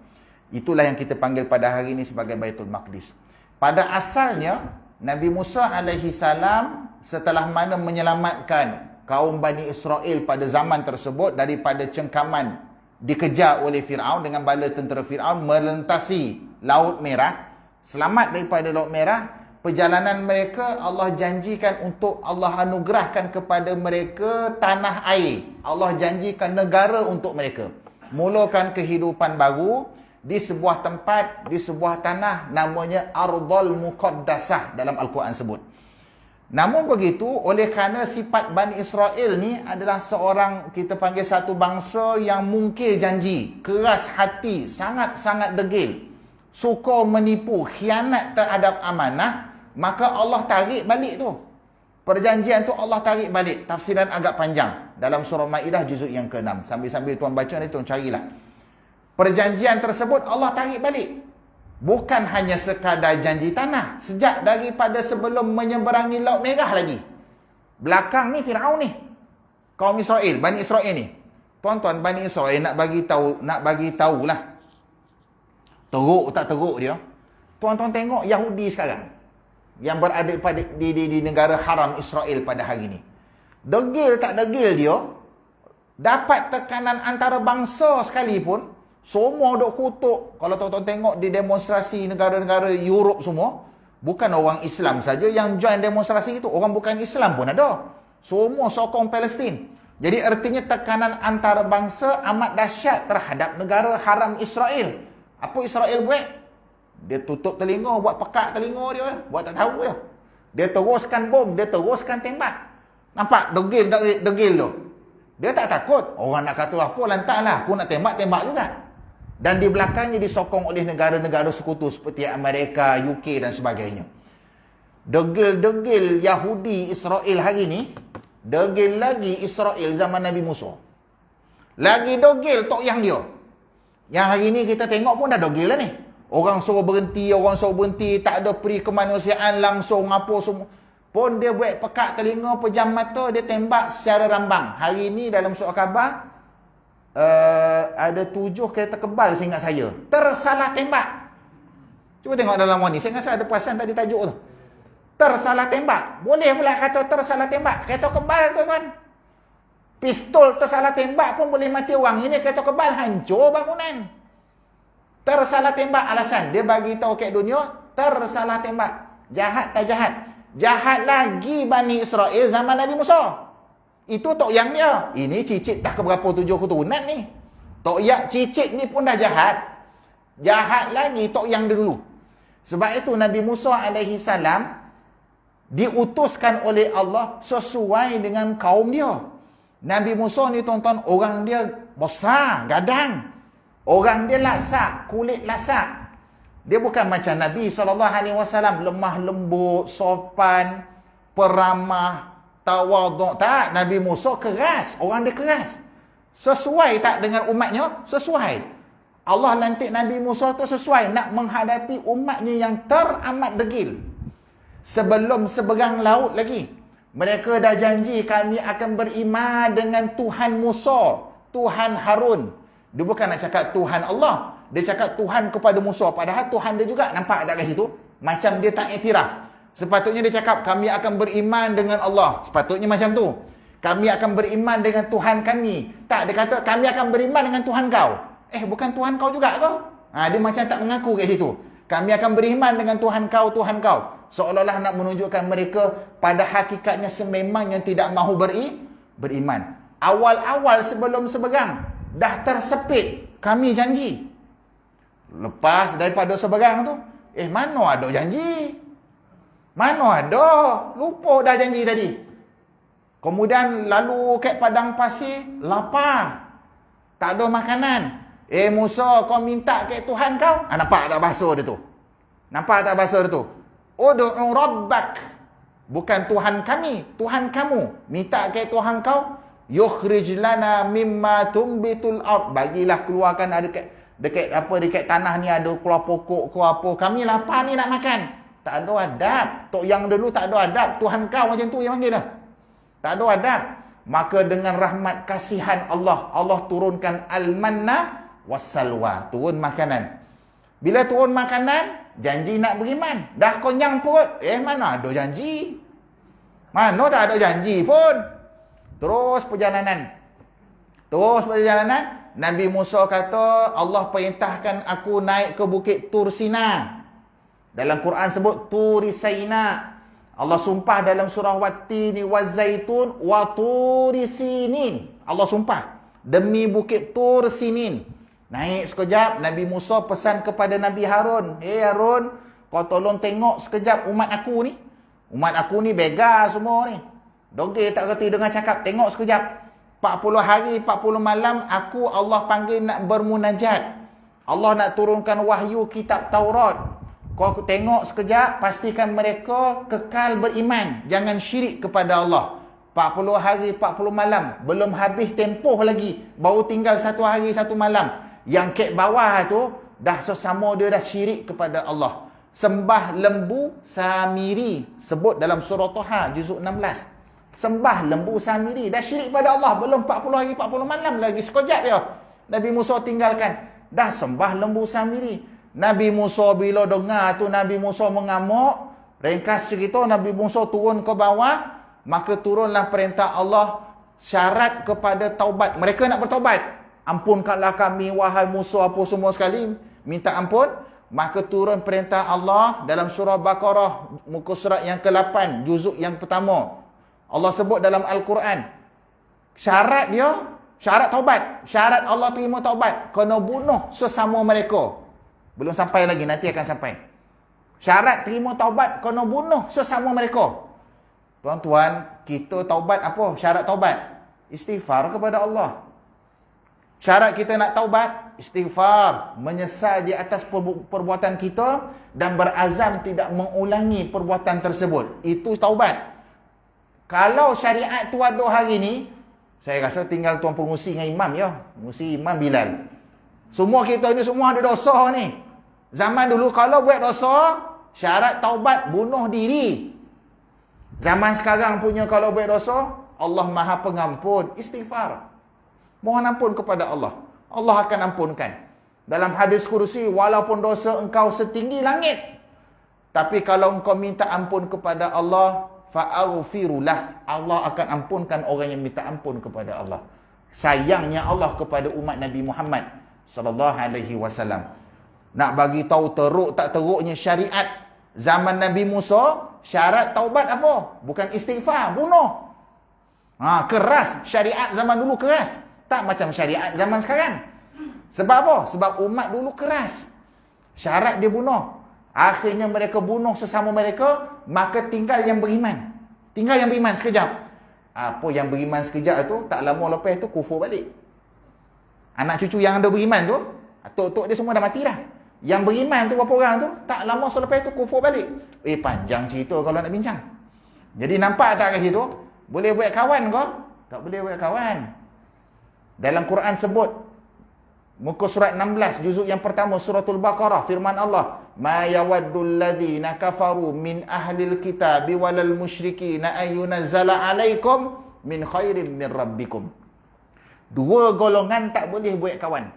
Speaker 1: Itulah yang kita panggil pada hari ini sebagai Baitul Maqdis. Pada asalnya Nabi Musa alaihi salam setelah mana menyelamatkan kaum Bani Israel pada zaman tersebut daripada cengkaman dikejar oleh Fir'aun dengan bala tentera Fir'aun, melintasi Laut Merah, selamat daripada Laut Merah, perjalanan mereka Allah janjikan untuk Allah anugerahkan kepada mereka tanah air. Allah janjikan negara untuk mereka. Mulakan kehidupan baru di sebuah tempat, di sebuah tanah namanya Ardul Muqaddasah dalam Al-Quran sebut. Namun begitu, oleh kerana sifat Bani Israel ni adalah seorang, kita panggil satu bangsa yang mungkir janji, keras hati, sangat-sangat degil, suka menipu, khianat terhadap amanah, maka Allah tarik balik tu. Perjanjian tu Allah tarik balik. Tafsiran agak panjang dalam surah Maidah juzuk yang ke-6. Sambil-sambil tuan baca ni, tuan carilah. Perjanjian tersebut Allah tarik balik. Bukan hanya sekadar janji tanah. Sejak daripada sebelum menyeberangi Laut Merah lagi. Belakang ni Fir'aun ni. Kaum Israel, Bani Israel ni. Tuan-tuan, Bani Israel nak bagi tahulah. Teruk tak teruk dia. Tuan-tuan tengok Yahudi sekarang. Yang berada di negara haram Israel pada hari ni. Degil tak degil dia. dapat tekanan antarabangsa sekalipun, semua duk kutuk. Kalau tuan-tuan tengok di demonstrasi negara-negara Europe semua, bukan orang Islam saja yang join demonstrasi itu, orang bukan Islam pun ada. Semua sokong Palestin. Jadi artinya tekanan antarabangsa amat dahsyat terhadap negara haram Israel. Apa Israel buat? Dia tutup telinga, buat pekak telinga dia, buat tak tahu dia. Dia teruskan bom, dia teruskan tembak. Nampak degil tu. Dia tak takut. Orang nak kata apa, lantaklah, aku nak tembak juga. Dan di belakangnya disokong oleh negara-negara sekutu seperti Amerika, UK dan sebagainya. Degil-degil Yahudi Israel hari ni, degil lagi Israel zaman Nabi Musa. Lagi degil tok yang dia. Yang hari ni kita tengok pun dah degil lah ni. Orang suruh berhenti, tak ada peri kemanusiaan langsung apa semua. Pun dia buat pekak telinga, pejam mata, dia tembak secara rambang. Hari ni dalam surat khabar, ada 7 kereta kebal seingat saya tersalah tembak. Cuba tengok dalam ni, saya rasa ada perasan tadi tajuk tu. Tersalah tembak. Boleh pula kata tersalah tembak. Kereta kebal tuan-tuan. Pistol tersalah tembak pun boleh mati orang. Ini kereta kebal hancur bangunan. Tersalah tembak alasan. Dia bagi tahu kat dunia, tersalah tembak. Jahat tak jahat? Jahat lagi Bani Israel zaman Nabi Musa. Itu tok yang dia. Ini cicit dah keberapa 7 keturunan ni. Tok yang cicit ni pun dah jahat. Jahat lagi tok yang dulu. Sebab itu Nabi Musa alaihi salam diutuskan oleh Allah sesuai dengan kaum dia. Nabi Musa ni tuan-tuan, orang dia besar, gadang. Orang dia lasak, kulit lasak. Dia bukan macam Nabi SAW, lemah lembut, sopan, peramah, tawaduk. Tak, Nabi Musa keras, orang dia keras. Sesuai tak dengan umatnya? Sesuai. Allah lantik Nabi Musa tu sesuai nak menghadapi umatnya yang teramat degil. Sebelum seberang laut lagi, mereka dah janji kami akan beriman dengan Tuhan Musa, Tuhan Harun. Dia bukan nak cakap Tuhan Allah, dia cakap Tuhan kepada Musa. Padahal Tuhan dia juga, nampak tak kat situ? Macam dia tak iktiraf. Sepatutnya dia cakap kami akan beriman dengan Allah. Sepatutnya macam tu. Kami akan beriman dengan Tuhan kami. Tak, dia kata kami akan beriman dengan Tuhan kau. Bukan Tuhan kau juga kau? Dia macam tak mengaku kat situ. Kami akan beriman dengan Tuhan kau, Tuhan kau. Seolah-olah nak menunjukkan mereka pada hakikatnya sememangnya tidak mahu beriman. Awal-awal sebelum seberang, dah tersepit, kami janji. Lepas daripada seberang tu, mana ada janji? Mana ada? Lupa dah janji tadi. Kemudian lalu kat padang pasir, lapar. Tak ada makanan. Musa, kau minta kat Tuhan kau? Nampak tak bahasa dia tu? Nampak tak bahasa dia tu? Ud'u rabbak. Bukan Tuhan kami, Tuhan kamu. Minta kat Tuhan kau. Yukhrij lana mimma tumbitul ard. Bagilah keluarkan ada dekat tanah ni ada keluar pokok ke apa. Kami lapar ni nak makan. Tak ada adab. Tok yang dulu tak ada adab. Tuhan kau macam tu yang panggil dah. Tak ada adab. Maka dengan rahmat kasihan Allah, Allah turunkan al-manna wassalwa. Turun makanan. Bila turun makanan, janji nak beriman. Dah kenyang perut. Mana ada janji? Mana tak ada janji pun. Terus perjalanan. Nabi Musa kata, Allah perintahkan aku naik ke bukit Tur Sina. Dalam Quran sebut Turi Saina. Allah sumpah dalam surah Wattini Wazaitun wa Turi Sinin. Allah sumpah demi bukit Tur Sinin. Naik sekejap, Nabi Musa pesan kepada Nabi Harun, Harun, kau tolong tengok sekejap umat aku ni. Umat aku ni bega semua ni. Dogel tak reti dengan cakap, tengok sekejap. 40 hari, 40 malam, aku Allah panggil nak bermunajat. Allah nak turunkan wahyu kitab Taurat. Kau tengok sekejap, pastikan mereka kekal beriman. Jangan syirik kepada Allah. 40 hari, 40 malam. Belum habis tempoh lagi. Baru tinggal 1 hari, 1 malam. Yang kek bawah tu, dah sesama dia dah syirik kepada Allah. Sembah lembu Samiri. Sebut dalam surah Toha, juzuk 16. Sembah lembu Samiri. Dah syirik pada Allah. Belum 40 hari, 40 malam lagi. Sekejap ya. Nabi Musa tinggalkan. Dah sembah lembu Samiri. Nabi Musa bila dengar tu, Nabi Musa mengamuk. Ringkas cerita, Nabi Musa turun ke bawah. Maka turunlah perintah Allah. syarat kepada taubat. Mereka nak bertaubat. Ampunkanlah kami, wahai musuh apa semua sekali. Minta ampun. Maka turun perintah Allah dalam surah Baqarah, muka surat yang ke-8, juzuk yang pertama. Allah sebut dalam Al-Quran. Syarat dia, syarat taubat. Syarat Allah terima taubat. Kena bunuh sesama mereka. Belum sampai lagi, nanti akan sampai. Syarat terima taubat, kena bunuh sesama mereka. Tuan-tuan, kita taubat apa? Syarat taubat. Istighfar kepada Allah. Syarat kita nak taubat, istighfar. Menyesal di atas perbuatan kita dan berazam tidak mengulangi perbuatan tersebut. Itu taubat. Kalau syariat tu ada hari ni, saya rasa tinggal tuan pengusi dengan imam ya. Pengusi imam Bilal. Semua kita ni semua ada dosa ni. Zaman dulu kalau buat dosa, syarat taubat bunuh diri. Zaman sekarang punya kalau buat dosa, Allah Maha Pengampun, istighfar. Mohon ampun kepada Allah. Allah akan ampunkan. Dalam hadis kursi, walaupun dosa engkau setinggi langit, tapi kalau engkau minta ampun kepada Allah, fa'aghfirulah. Allah akan ampunkan orang yang minta ampun kepada Allah. Sayangnya Allah kepada umat Nabi Muhammad sallallahu alaihi wasallam. Nak bagi tahu teruk tak teruknya syariat zaman Nabi Musa, syarat taubat apa? Bukan istighfar, bunuh. Keras. Syariat zaman dulu keras. Tak macam syariat zaman sekarang. Sebab apa? Sebab umat dulu keras. Syarat dia bunuh. Akhirnya mereka bunuh sesama mereka, maka tinggal yang beriman. Tinggal yang beriman sekejap. Apa yang beriman sekejap tu, tak lama lepas tu kufur balik. Anak cucu yang ada beriman tu, tok-tok dia semua dah mati dah. Yang beriman tu berapa orang tu, tak lama selepas tu kufur balik. Panjang cerita kalau nak bincang. Jadi nampak tak kat situ? Boleh buat kawan ke? Tak boleh buat kawan. Dalam Quran sebut, muka surat 16, juzuk yang pertama, suratul Baqarah, firman Allah, ma yawaddul ladzina kafaru min ahlil kitabi walal musyrikina ayyunazzala alaikum min khairin min rabbikum. Dua golongan tak boleh buat kawan.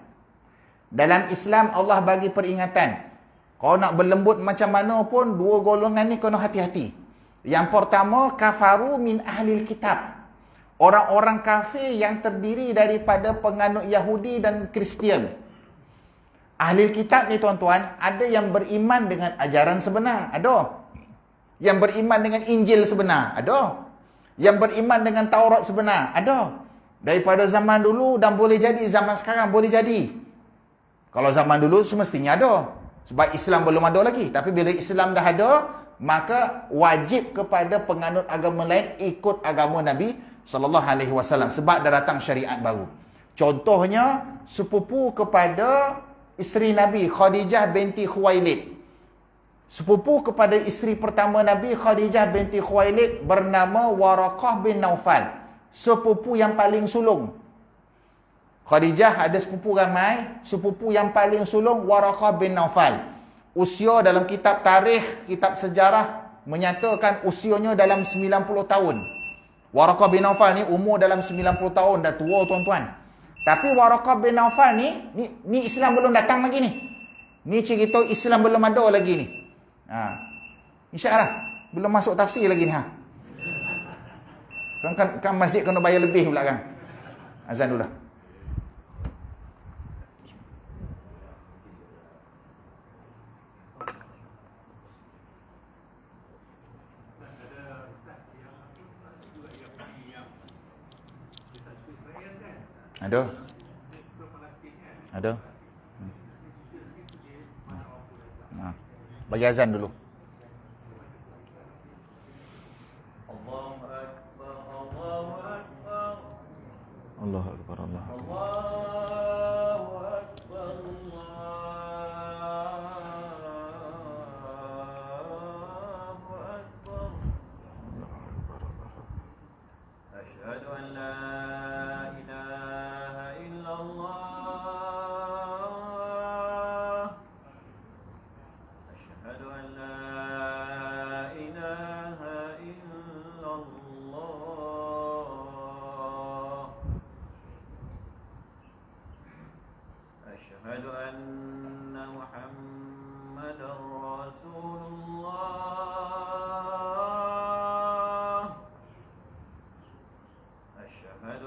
Speaker 1: Dalam Islam Allah bagi peringatan. Kau nak berlembut macam mana pun, dua golongan ni kena hati-hati. Yang pertama, kafaru min ahlil kitab. Orang-orang kafir yang terdiri daripada penganut Yahudi dan Kristian. Ahli kitab ni tuan-tuan, ada yang beriman dengan ajaran sebenar, ada. Yang beriman dengan Injil sebenar, ada. Yang beriman dengan Taurat sebenar, ada. Daripada zaman dulu dan boleh jadi zaman sekarang boleh jadi. Kalau zaman dulu semestinya ada. Sebab Islam belum ada lagi. Tapi bila Islam dah ada, maka wajib kepada penganut agama lain ikut agama Nabi sallallahu alaihi wasallam sebab dah datang syariat baru. Contohnya sepupu kepada isteri Nabi Khadijah binti Khuwailid. Sepupu kepada isteri pertama Nabi Khadijah binti Khuwailid bernama Waraqah bin Naufal. Sepupu yang paling sulung. Khadijah ada sepupu ramai, sepupu yang paling sulung Waraqah bin Naufal. Usia dalam kitab tarikh, kitab sejarah menyatakan usianya dalam 90 tahun. Waraqah bin Naufal ni umur dalam 90 tahun, dah tua tuan-tuan. Tapi Waraqah bin Naufal ni Islam belum datang lagi ni. Ni cerita Islam belum ada lagi ni. InsyaAllah belum masuk tafsir lagi ni. Kan masjid kena bayar lebih pula kan. Azan dulu lah. Ada. Bagi azan dulu. Allahu Akbar, Allahu Akbar. Allahu Akbar, Allahu Akbar. Allahu Akbar, Allahu Akbar. Asyhadu an la ilaha illallah. أشهد أن محمدا رسول الله. أشهد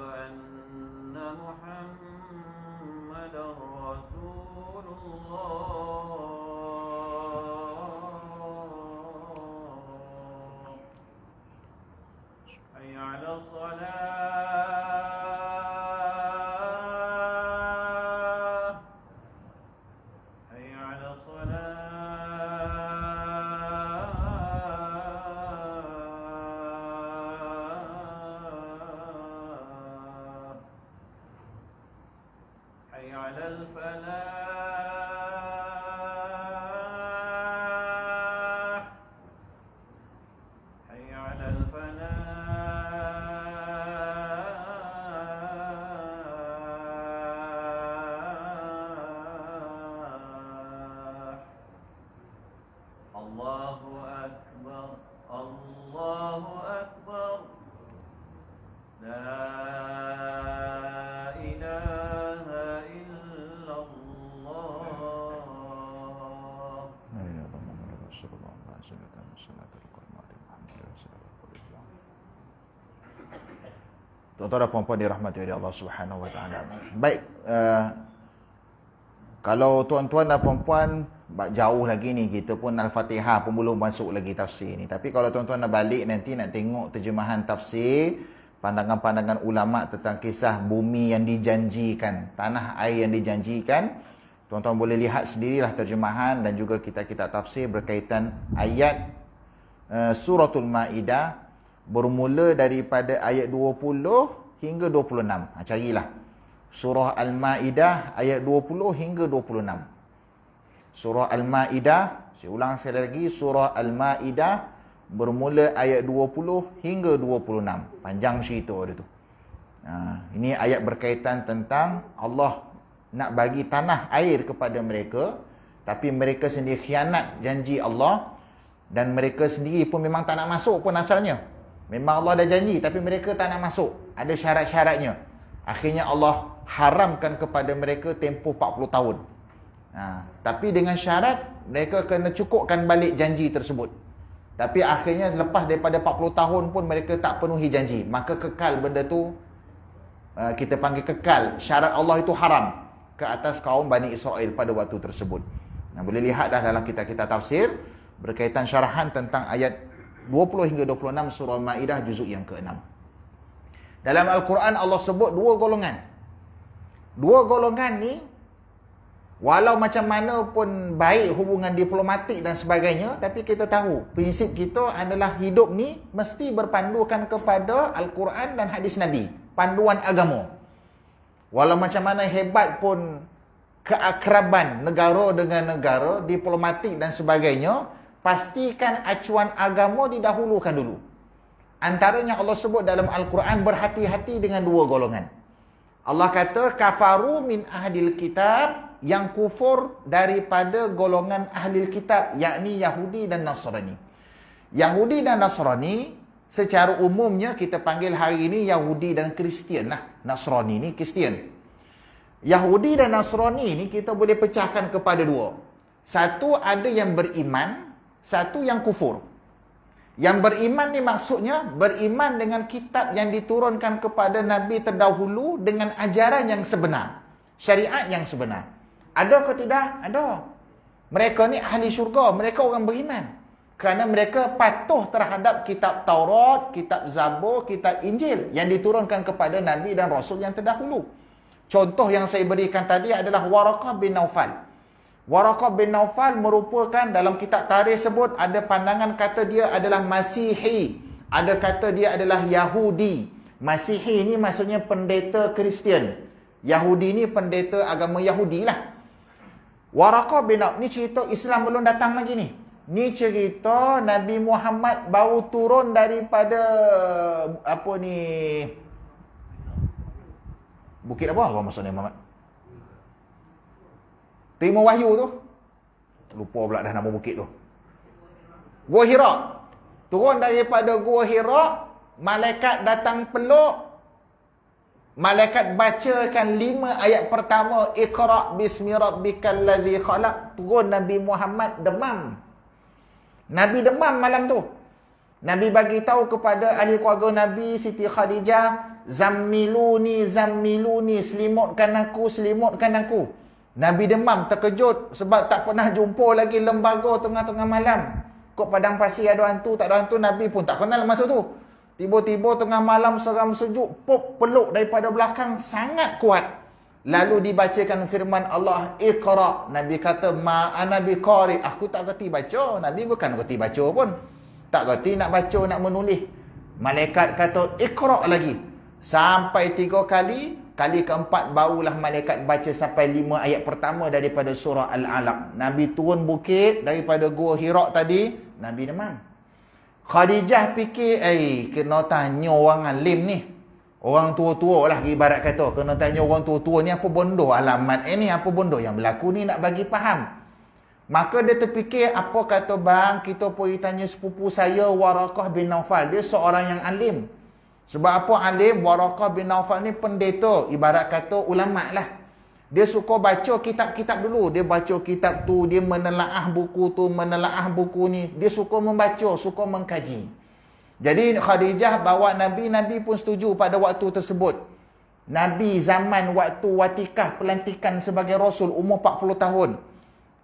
Speaker 1: Tuan-tuan dan puan-puan dirahmati oleh Allah Subhanahu wa taala. Baik, kalau tuan-tuan dan puan-puan jauh lagi ni, kita pun Al-Fatihah pun belum masuk lagi tafsir ni. Tapi kalau tuan-tuan nak balik nanti nak tengok terjemahan tafsir, pandangan-pandangan ulama tentang kisah bumi yang dijanjikan, tanah air yang dijanjikan, tuan-tuan boleh lihat sendirilah terjemahan dan juga kitab-kitab tafsir berkaitan ayat suratul Maidah bermula daripada ayat 20 hingga 26. Carilah surah Al-Maidah ayat 20 hingga 26. Surah Al-Maidah, saya ulang sekali lagi, surah Al-Maidah bermula ayat 20 hingga 26. Panjang cerita dia tu. Ini ayat berkaitan tentang Allah nak bagi tanah air kepada mereka, tapi mereka sendiri khianat janji Allah, dan mereka sendiri pun memang tak nak masuk pun asalnya. Memang Allah dah janji, tapi mereka tak nak masuk. Ada syarat-syaratnya. Akhirnya Allah haramkan kepada mereka tempoh 40 tahun. Tapi dengan syarat, mereka kena cukupkan balik janji tersebut. Tapi akhirnya lepas daripada 40 tahun pun mereka tak penuhi janji. Maka kekal benda tu, kita panggil kekal. Syarat Allah itu haram ke atas kaum Bani Israel pada waktu tersebut. Boleh lihat dah dalam kitab-kitab tafsir berkaitan syarahan tentang ayat 20 hingga 26 surah Maidah juzuk yang ke-6. Dalam Al-Quran Allah sebut dua golongan. Dua golongan ni, walau macam mana pun baik hubungan diplomatik dan sebagainya, tapi kita tahu prinsip kita adalah hidup ni mesti berpandukan kepada Al-Quran dan hadis Nabi, panduan agama. Walau macam mana hebat pun keakraban negara dengan negara, diplomatik dan sebagainya, pastikan acuan agama didahulukan dulu. Antaranya Allah sebut dalam Al-Quran, berhati-hati dengan dua golongan. Allah kata, kafaru min ahlil kitab, yang kufur daripada golongan ahlil kitab, yakni Yahudi dan Nasrani. Yahudi dan Nasrani, secara umumnya kita panggil hari ini Yahudi dan Kristian lah. Nasrani ni Kristian. Yahudi dan Nasrani ni kita boleh pecahkan kepada dua. Satu, ada yang beriman, satu yang kufur. Yang beriman ni maksudnya beriman dengan kitab yang diturunkan kepada Nabi terdahulu dengan ajaran yang sebenar, syariat yang sebenar. Ada ke tidak? Ada. Mereka ni ahli syurga, mereka orang beriman. Kerana mereka patuh terhadap kitab Taurat, kitab Zabur, kitab Injil yang diturunkan kepada Nabi dan Rasul yang terdahulu. Contoh yang saya berikan tadi adalah Waraqah bin Naufal. Waraqah bin Naufal merupakan, dalam kitab tarikh sebut, ada pandangan kata dia adalah Masihi, ada kata dia adalah Yahudi. Masihi ni maksudnya pendeta Kristian, Yahudi ni pendeta agama Yahudi lah. Waraqah bin Naufal ni cerita Islam belum datang lagi ni. Ni cerita Nabi Muhammad baru turun daripada bukit apa Allah maksudnya Muhammad? Terima wahyu tu. Lupa pula dah nama bukit tu. Gua Hira. Turun daripada Gua Hira, malaikat datang peluk. Malaikat bacakan 5 ayat pertama, Iqra' bismi rabbikal ladzi khalaq. Turun Nabi Muhammad demam. Nabi demam malam tu. Nabi bagi tahu kepada ahli keluarga Nabi, Siti Khadijah, zammiluni, zammiluni, selimutkan aku, selimutkan aku. Nabi demam, terkejut sebab tak pernah jumpa lagi lembaga tengah-tengah malam. Kok padang pasir ada hantu, tak ada hantu, Nabi pun tak kenal masa tu. Tiba-tiba tengah malam seram sejuk, pop peluk daripada belakang sangat kuat. Lalu dibacakan firman Allah, Iqra'. Nabi kata, ma'ana biqari, aku tak kerti baca. Nabi bukan kerti baca pun. Tak kerti nak baca, nak menulis. Malaikat kata, Iqra' lagi. Sampai 3 kali. Kali keempat barulah malaikat baca sampai 5 ayat pertama daripada surah Al-Alaq. Nabi turun bukit daripada Gua Hira tadi, Nabi demam. Khadijah fikir, kena tanya orang alim ni. Orang tua-tua lah ibarat kata. Kena tanya orang tua-tua ni apa bondo alamat ni, apa bondo yang berlaku ni, nak bagi faham. Maka dia terfikir, apa kata bang, kita pergi tanya sepupu saya Waraqah bin Naufal. Dia seorang yang alim. Sebab apa alim? Waraqah bin Naufal ni pendeta, ibarat kata ulama' lah. Dia suka baca kitab-kitab dulu. Dia baca kitab tu, dia menelaah buku tu, menelaah buku ni. Dia suka membaca, suka mengkaji. Jadi Khadijah bawa Nabi, Nabi pun setuju pada waktu tersebut. Nabi zaman waktu watikah pelantikan sebagai Rasul umur 40 tahun.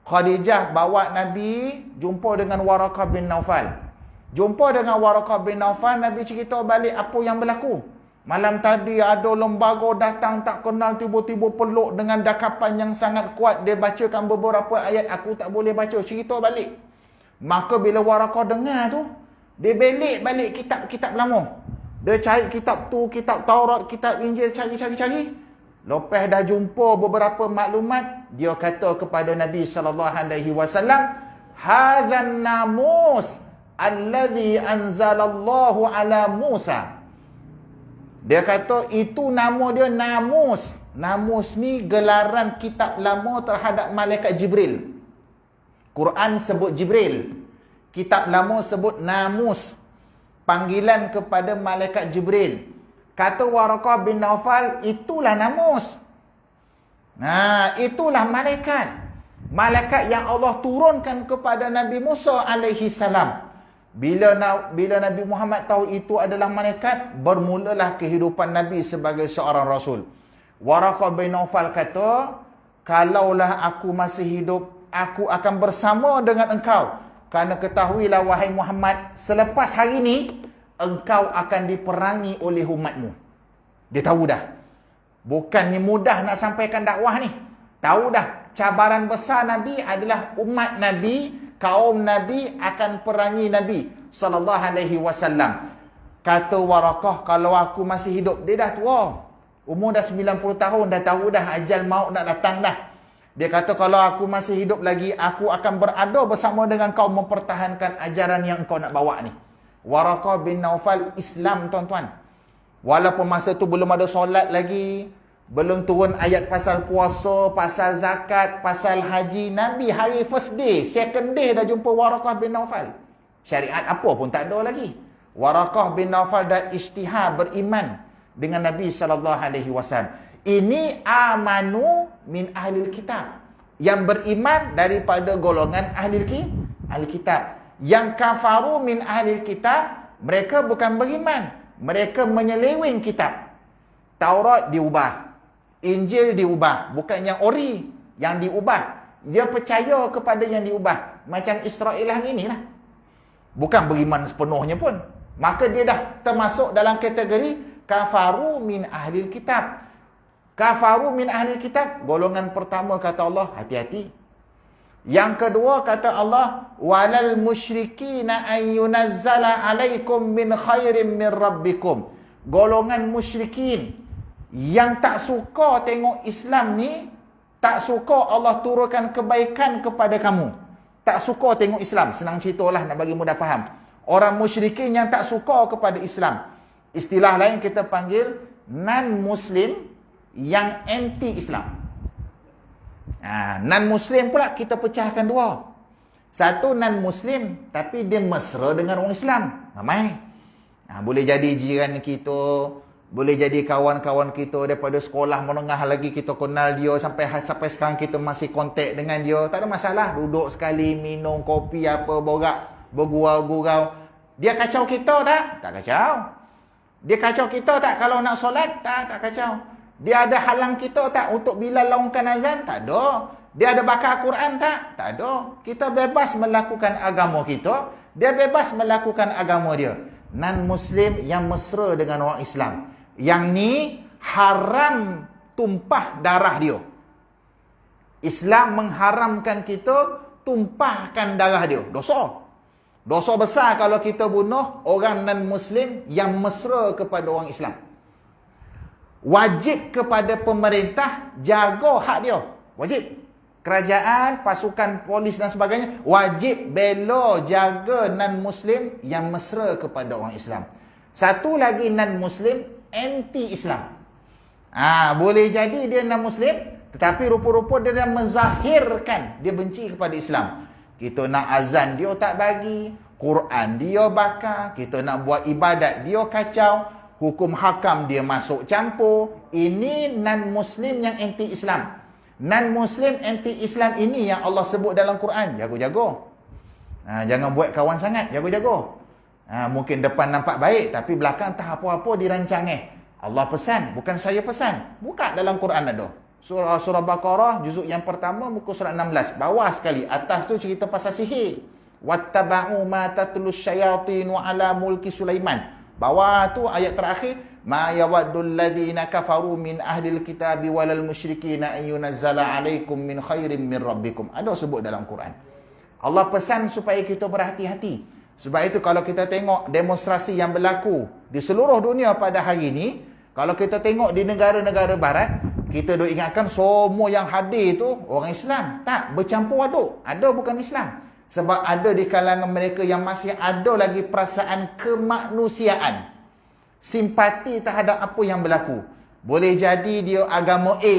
Speaker 1: Khadijah bawa Nabi jumpa dengan Waraqah bin Naufal. Jumpa dengan Waraqah bin Naufal, Nabi cerita balik apa yang berlaku. Malam tadi ada lembaga datang tak kenal, tiba-tiba peluk dengan dakapan yang sangat kuat. Dia bacakan beberapa ayat, aku tak boleh baca, cerita balik. Maka bila Waraqah dengar tu, dia belik balik kitab-kitab lama. Dia cari kitab tu, kitab Taurat, kitab Injil, cari. Lepas dah jumpa beberapa maklumat, dia kata kepada Nabi SAW, "Hadzan namus alladhi anzalallahu ala Musa." Dia kata itu nama dia namus. Namus ni gelaran kitab lama terhadap malaikat Jibril. Quran sebut Jibril. Kitab lama sebut namus. Panggilan kepada malaikat Jibril. Kata Waraqah bin Naufal, itulah namus. Nah, itulah malaikat. Malaikat yang Allah turunkan kepada Nabi Musa alaihi salam. Bila Nabi Muhammad tahu itu adalah malaikat, bermulalah kehidupan Nabi sebagai seorang Rasul. Waraqah bin Naufal kata, kalaulah aku masih hidup, aku akan bersama dengan engkau. Kerana ketahuilah wahai Muhammad, selepas hari ini, engkau akan diperangi oleh umatmu. Dia tahu dah. Bukannya mudah nak sampaikan dakwah ni. Tahu dah, cabaran besar Nabi adalah umat Nabi, kaum Nabi akan perangi Nabi SAW. Kata Waraqah, kalau aku masih hidup, dia dah tua. Umur dah 90 tahun, dah tahu dah ajal maut nak datang dah. Dia kata, kalau aku masih hidup lagi, aku akan berada bersama dengan kau mempertahankan ajaran yang kau nak bawa ni. Waraqah bin Naufal Islam, tuan-tuan. Walaupun masa tu belum ada solat lagi, belum turun ayat pasal puasa, pasal zakat, pasal haji. Nabi hari first day, second day dah jumpa Waraqah bin Naufal. Syariat apa pun tak ada lagi. Waraqah bin Naufal dah isytihar beriman dengan Nabi SAW. Ini amanu min ahlil kitab. Yang beriman daripada golongan ahli kitab. Yang kafaru min ahlil kitab, mereka bukan beriman. Mereka menyeleweng kitab. Taurat diubah, Injil diubah, bukan yang ori yang diubah. Dia percaya kepada yang diubah. Macam Israel hari inilah. Bukan beriman sepenuhnya pun. Maka dia dah termasuk dalam kategori kafaru min ahlil kitab. Kafaru min ahlil kitab, golongan pertama kata Allah, hati-hati. Yang kedua kata Allah, walal musyrikina an yunazzala alaikum min khairin min rabbikum. Golongan musyrikin yang tak suka tengok Islam ni, tak suka Allah turunkan kebaikan kepada kamu. Tak suka tengok Islam. Senang ceritalah nak bagi mudah faham. Orang musyrikin yang tak suka kepada Islam. Istilah lain kita panggil non-Muslim yang anti-Islam. Non-Muslim pula kita pecahkan dua. Satu non-Muslim tapi dia mesra dengan orang Islam. Ramai. Boleh jadi jiran kita, boleh jadi kawan-kawan kita daripada sekolah menengah lagi kita kenal dia sampai sekarang kita masih kontak dengan dia. Tak ada masalah. Duduk sekali, minum kopi apa, borak, bergurau-gurau. Dia kacau kita tak? Tak kacau. Dia kacau kita tak kalau nak solat? Tak kacau. Dia ada halang kita tak untuk bila laungkan azan? Tak ada. Dia ada bakar Quran tak? Tak ada. Kita bebas melakukan agama kita. Dia bebas melakukan agama dia. Non-Muslim yang mesra dengan orang Islam. Yang ni haram tumpah darah dia. Islam mengharamkan kita tumpahkan darah dia. Dosa. Dosa besar kalau kita bunuh orang non-Muslim yang mesra kepada orang Islam. Wajib kepada pemerintah jaga hak dia. Wajib. Kerajaan, pasukan polis dan sebagainya wajib bela jaga non-Muslim yang mesra kepada orang Islam. Satu lagi non-Muslim anti-Islam. Boleh jadi dia non-Muslim tetapi rupa-rupa dia dah menzahirkan dia benci kepada Islam. Kita nak azan dia tak bagi, Quran dia bakar, kita nak buat ibadat dia kacau, hukum hakam dia masuk campur. Ini non-Muslim yang anti-Islam. Non-Muslim, anti-Islam ini yang Allah sebut dalam Quran. Jago-jago. Jangan buat kawan sangat. Jago-jago. Mungkin depan nampak baik, tapi belakang tak apa-apa dirancang. Allah pesan, bukan saya pesan. Buka dalam Quran ada. Surah Baqarah, juzuk yang pertama, muka surat 16. Bawah sekali. Atas tu cerita pasal sihir. Wattaba'u ma tatlus syayatinu ala mulki Sulaiman. Bawah tu ayat terakhir, ma yawaddul ladzina kafaru min ahlil kitabi walal musyrikina an yunazzala alaikum min khairin min rabbikum. Ada sebut dalam Quran. Allah pesan supaya kita berhati-hati. Sebab itu kalau kita tengok demonstrasi yang berlaku di seluruh dunia pada hari ini, kalau kita tengok di negara-negara barat, kita duk ingatkan semua yang hadir tu orang Islam. Tak, bercampur aduk. Ada bukan Islam. Sebab ada di kalangan mereka yang masih ada lagi perasaan kemanusiaan. Simpati terhadap apa yang berlaku. Boleh jadi dia agama A.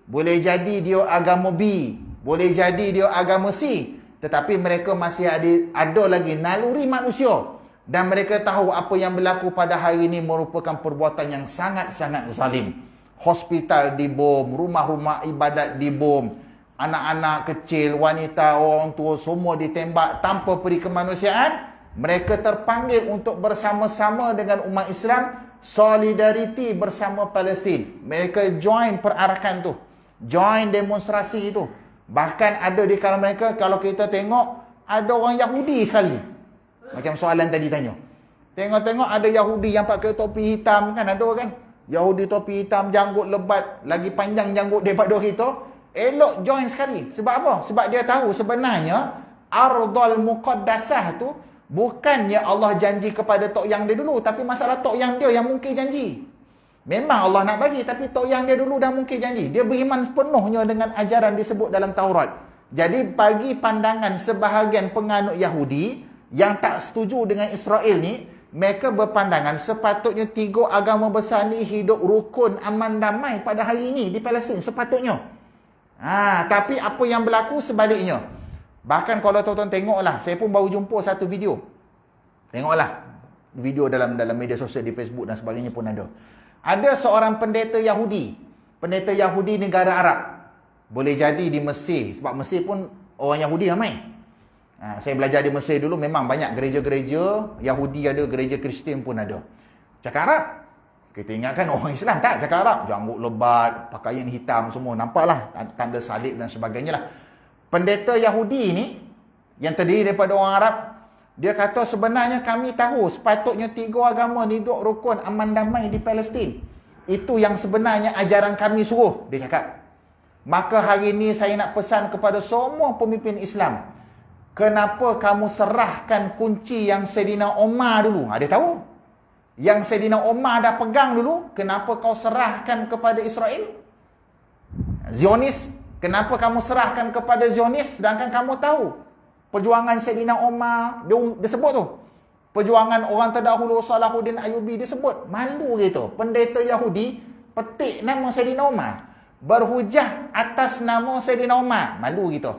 Speaker 1: Boleh jadi dia agama B. Boleh jadi dia agama C. Tetapi mereka masih ada lagi naluri manusia. Dan mereka tahu apa yang berlaku pada hari ini merupakan perbuatan yang sangat-sangat zalim. Hospital dibom, rumah-rumah ibadat dibom. Anak-anak kecil, wanita, orang tua semua ditembak tanpa peri kemanusiaan. Mereka terpanggil untuk bersama-sama dengan umat Islam, solidariti bersama Palestin. Mereka join perarakan tu, join demonstrasi itu. Bahkan ada di kalangan mereka, kalau kita tengok, ada orang Yahudi sekali. Macam soalan tadi tanya. Tengok-tengok ada Yahudi yang pakai topi hitam kan, ada kan? Yahudi topi hitam, janggut lebat, lagi panjang janggut daripada kita. Elok join sekali. Sebab apa? Sebab dia tahu sebenarnya Ardhul Muqaddasah tu bukannya Allah janji kepada tok yang dia dulu, tapi masalah tok yang dia yang mungkin janji. Memang Allah nak bagi, tapi tok yang dia dulu dah mungkin janji. Dia beriman sepenuhnya dengan ajaran disebut dalam Taurat. Jadi bagi pandangan sebahagian penganut Yahudi yang tak setuju dengan Israel ni, mereka berpandangan sepatutnya tiga agama besar ni hidup rukun, aman, damai pada hari ini di Palestin. Sepatutnya. Tapi apa yang berlaku sebaliknya. Bahkan kalau tuan-tuan tengoklah, saya pun baru jumpa satu video. Tengoklah video dalam media sosial di Facebook dan sebagainya pun ada. Ada seorang pendeta Yahudi. Pendeta Yahudi negara Arab. Boleh jadi di Mesir. Sebab Mesir pun orang Yahudi ramai. Saya belajar di Mesir dulu, memang banyak gereja-gereja Yahudi ada, gereja Kristian pun ada. Cakap Arab. Kita ingatkan orang Islam tak cakap Arab. Janggut lebat, pakaian hitam semua. Nampaklah tanda salib dan sebagainya lah. Pendeta Yahudi ni, yang terdiri daripada orang Arab, dia kata sebenarnya kami tahu sepatutnya tiga agama ni duduk rukun, aman, damai di Palestin. Itu yang sebenarnya ajaran kami suruh, dia cakap. Maka hari ini saya nak pesan kepada semua pemimpin Islam. Kenapa kamu serahkan kunci yang Sayyidina Umar dulu? Dia tahu. Yang Sayyidina Umar dah pegang dulu, kenapa kau serahkan kepada Israel? Zionis, kenapa kamu serahkan kepada Zionis sedangkan kamu tahu perjuangan Sayyidina Umar, dia sebut tu. Perjuangan orang terdahulu Salahuddin Ayyubi disebut. Malu gitu. Pendeta Yahudi petik nama Sayyidina Umar, berhujah atas nama Sayyidina Umar. Malu gitu.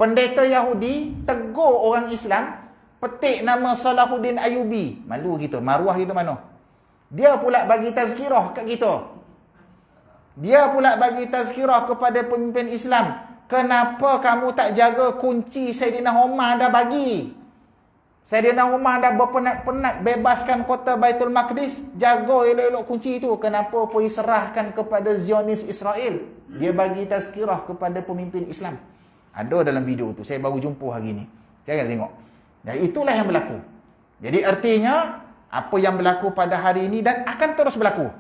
Speaker 1: Pendeta Yahudi tegur orang Islam, petik nama Salahuddin Ayyubi. Malu kita. Maruah kita mana? Dia pula bagi tazkirah kat kita. Dia pula bagi tazkirah kepada pemimpin Islam. Kenapa kamu tak jaga kunci Sayyidina Umar dah bagi? Sayyidina Umar dah berpenat-penat bebaskan kota Baitul Maqdis. Jaga elok-elok kunci itu. Kenapa pergi serahkan kepada Zionis Israel? Dia bagi tazkirah kepada pemimpin Islam. Ada dalam video tu. Saya baru jumpa hari ni. Jangan tengok. Dan itulah yang berlaku. Jadi artinya, apa yang berlaku pada hari ini dan akan terus berlaku.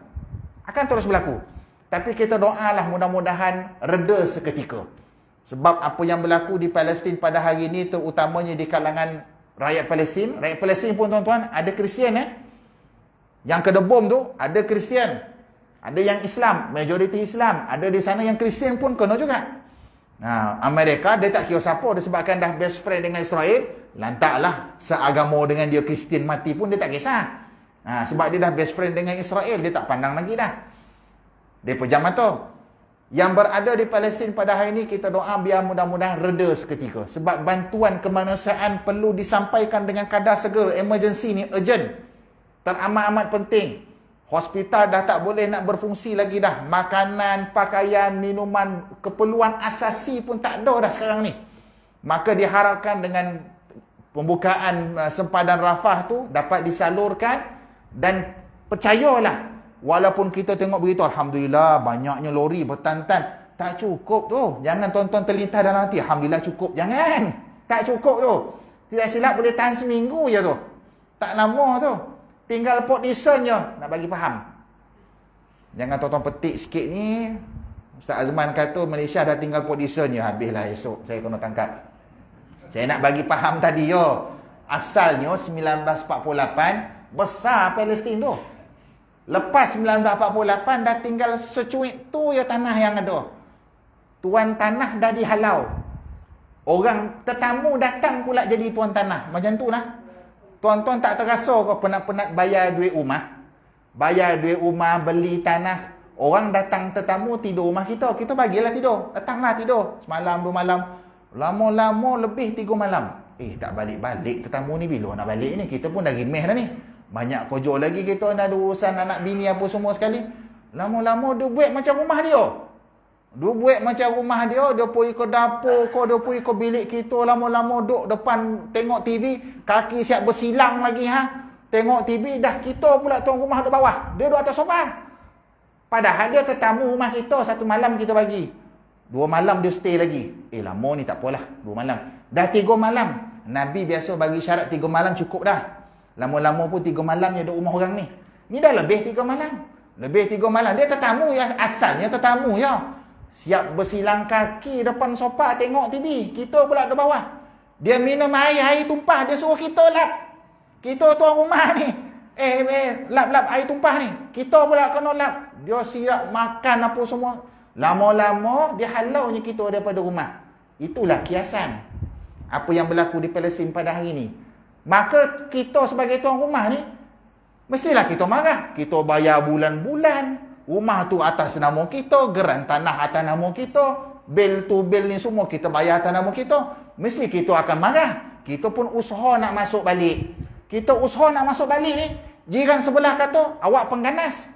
Speaker 1: Akan terus berlaku. Tapi kita doalah mudah-mudahan reda seketika. Sebab apa yang berlaku di Palestin pada hari ini, terutamanya di kalangan rakyat Palestin. Rakyat Palestin pun tuan-tuan, ada Kristian Yang kena bom tu, ada Kristian. Ada yang Islam, majoriti Islam. Ada di sana yang Kristian pun kena juga. Amerika, dia tak kira siapa, disebabkan dah best friend dengan Israel, lantaklah seagama dengan dia Kristian mati pun dia tak kisah. Sebab dia dah best friend dengan Israel, dia tak pandang lagi dah. Dia pejam mata. Yang berada di Palestin pada hari ini, kita doa biar mudah-mudahan reda seketika. Sebab bantuan kemanusiaan perlu disampaikan dengan kadar segera. Emergency ni urgent. Teramat-amat penting. Hospital dah tak boleh nak berfungsi lagi dah. Makanan, pakaian, minuman, keperluan asasi pun tak ada dah sekarang ni. Maka diharapkan dengan pembukaan sempadan Rafah tu dapat disalurkan, dan percayalah, walaupun kita tengok begitu, alhamdulillah banyaknya lori bertantan, tak cukup tu. Jangan tuan-tuan terlintas dalam hati, alhamdulillah cukup. Jangan. Tak cukup tu. Tidak silap boleh tahan seminggu je tu. Tak lama tu. Tinggal port desain je nak bagi faham. Jangan tuan-tuan petik sikit ni. Ustaz Azman kata Malaysia dah tinggal port desain je, habislah esok saya kena tangkap. Saya nak bagi faham tadi yo. Asalnya 1948 besar Palestin tu. Lepas 1948 dah tinggal secuit tu ya tanah yang ada. Tuan tanah dah dihalau. Orang tetamu datang pula jadi tuan tanah. Macam tu lah. Tuan-tuan tak terasa ke penat-penat bayar duit rumah? Bayar duit rumah, beli tanah. Orang datang tetamu tidur rumah kita. Kita bagilah tidur. Datanglah tidur. Semalam, 2 malam. Lama-lama lebih 3 malam. Tak balik-balik tetamu ni, bila nak balik ni? Kita pun dah rimeh dah ni. Banyak kojok lagi kita nak ada urusan anak bini apa semua sekali. Lama-lama dia buat macam rumah dia. Dia buat macam rumah dia. Dia pergi ke dapur ke, dia pergi ke bilik kita. Lama-lama duduk depan tengok TV. Kaki siap bersilang lagi ha. Tengok TV dah, kita pula tuan rumah duduk bawah. Dia duduk atas sofa. Padahal dia tetamu rumah kita, 1 malam kita bagi. 2 malam dia stay lagi. Lama ni tak apalah, 2 malam. Dah 3 malam. Nabi biasa bagi syarat 3 malam cukup dah. Lama-lama pun 3 malam dia duduk rumah orang ni. Ni dah lebih 3 malam. Lebih 3 malam. Dia tetamu ya, asalnya tetamu ya. Siap bersilang kaki depan sofa tengok TV. Kita pula di bawah. Dia minum air tumpah. Dia suruh kita lap. Kita tuan rumah ni. Lap air tumpah ni. Kita pula kena lap. Dia siap makan apa semua. Lama-lama dia halaunya kita daripada rumah. Itulah kiasan apa yang berlaku di Palestin pada hari ni. Maka kita sebagai tuan rumah ni, mestilah kita marah. Kita bayar bulan-bulan. Rumah tu atas nama kita, geran tanah atas nama kita, bil tu bil ni semua kita bayar atas nama kita. Mesti kita akan marah. Kita pun usaha nak masuk balik. Kita usaha nak masuk balik ni, jiran sebelah kata, awak pengganas.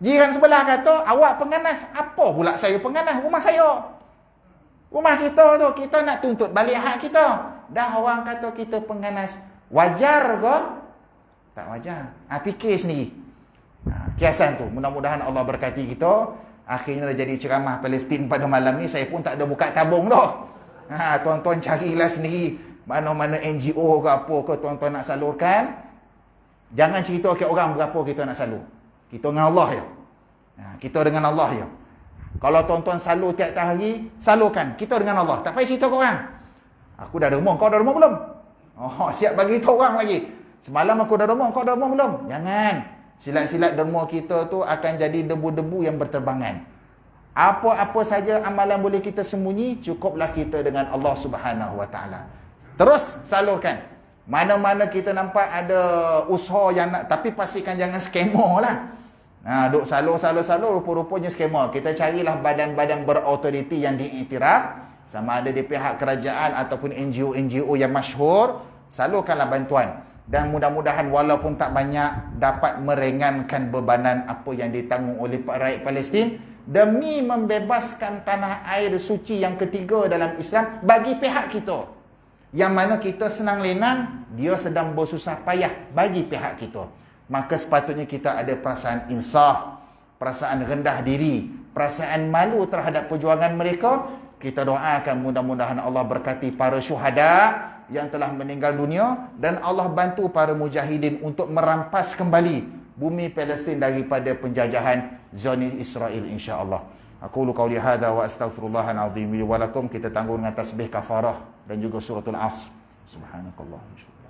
Speaker 1: Jiran sebelah kata, awak pengganas. Apa pula saya pengganas? Rumah saya. Rumah kita tu, kita nak tuntut balik hak kita. Dah orang kata kita pengganas. Wajar ke? Tak wajar. Fikir sendiri. Kiasan tu. Mudah-mudahan Allah berkati kita. Akhirnya dah jadi ceramah Palestin pada malam ni. Saya pun tak ada buka tabung tu. Tuan-tuan carilah sendiri. Mana-mana NGO ke apa ke tuan-tuan nak salurkan. Jangan cerita ke orang berapa kita nak salur. Kita dengan Allah ya. Kita dengan Allah ya. Kalau tuan-tuan salur tiap-tiap hari, salurkan. Kita dengan Allah. Tak payah cerita ke orang. Aku dah derma, kau dah derma belum? Siap bagi tahu orang lagi. Semalam aku dah derma, kau dah derma belum? Jangan. Silat-silat derma kita tu akan jadi debu-debu yang berterbangan. Apa-apa saja amalan boleh kita sembunyi, cukuplah kita dengan Allah Subhanahu Wa Taala. Terus salurkan. Mana-mana kita nampak ada usaha yang nak, tapi pastikan jangan scammer lah. Duk salur, rupa-rupanya scammer. Kita carilah badan-badan berautoriti yang diiktiraf, sama ada di pihak kerajaan ataupun NGO-NGO yang masyhur. Salurkanlah bantuan. Dan mudah-mudahan walaupun tak banyak, dapat meringankan bebanan apa yang ditanggung oleh rakyat Palestin demi membebaskan tanah air suci yang ketiga dalam Islam bagi pihak kita. Yang mana kita senang lenang, dia sedang bersusah payah bagi pihak kita. Maka sepatutnya kita ada perasaan insaf, perasaan rendah diri, perasaan malu terhadap perjuangan mereka. Kita doakan mudah-mudahan Allah berkati para syuhada yang telah meninggal dunia, dan Allah bantu para mujahidin untuk merampas kembali bumi Palestin daripada penjajahan Zionis Israel, insya-Allah. Aku qauli hadza wa astaghfirullahal azim li wa lakum. Kita tanggung dengan tasbih kafarah dan juga suratul Asr. Subhanakallahumma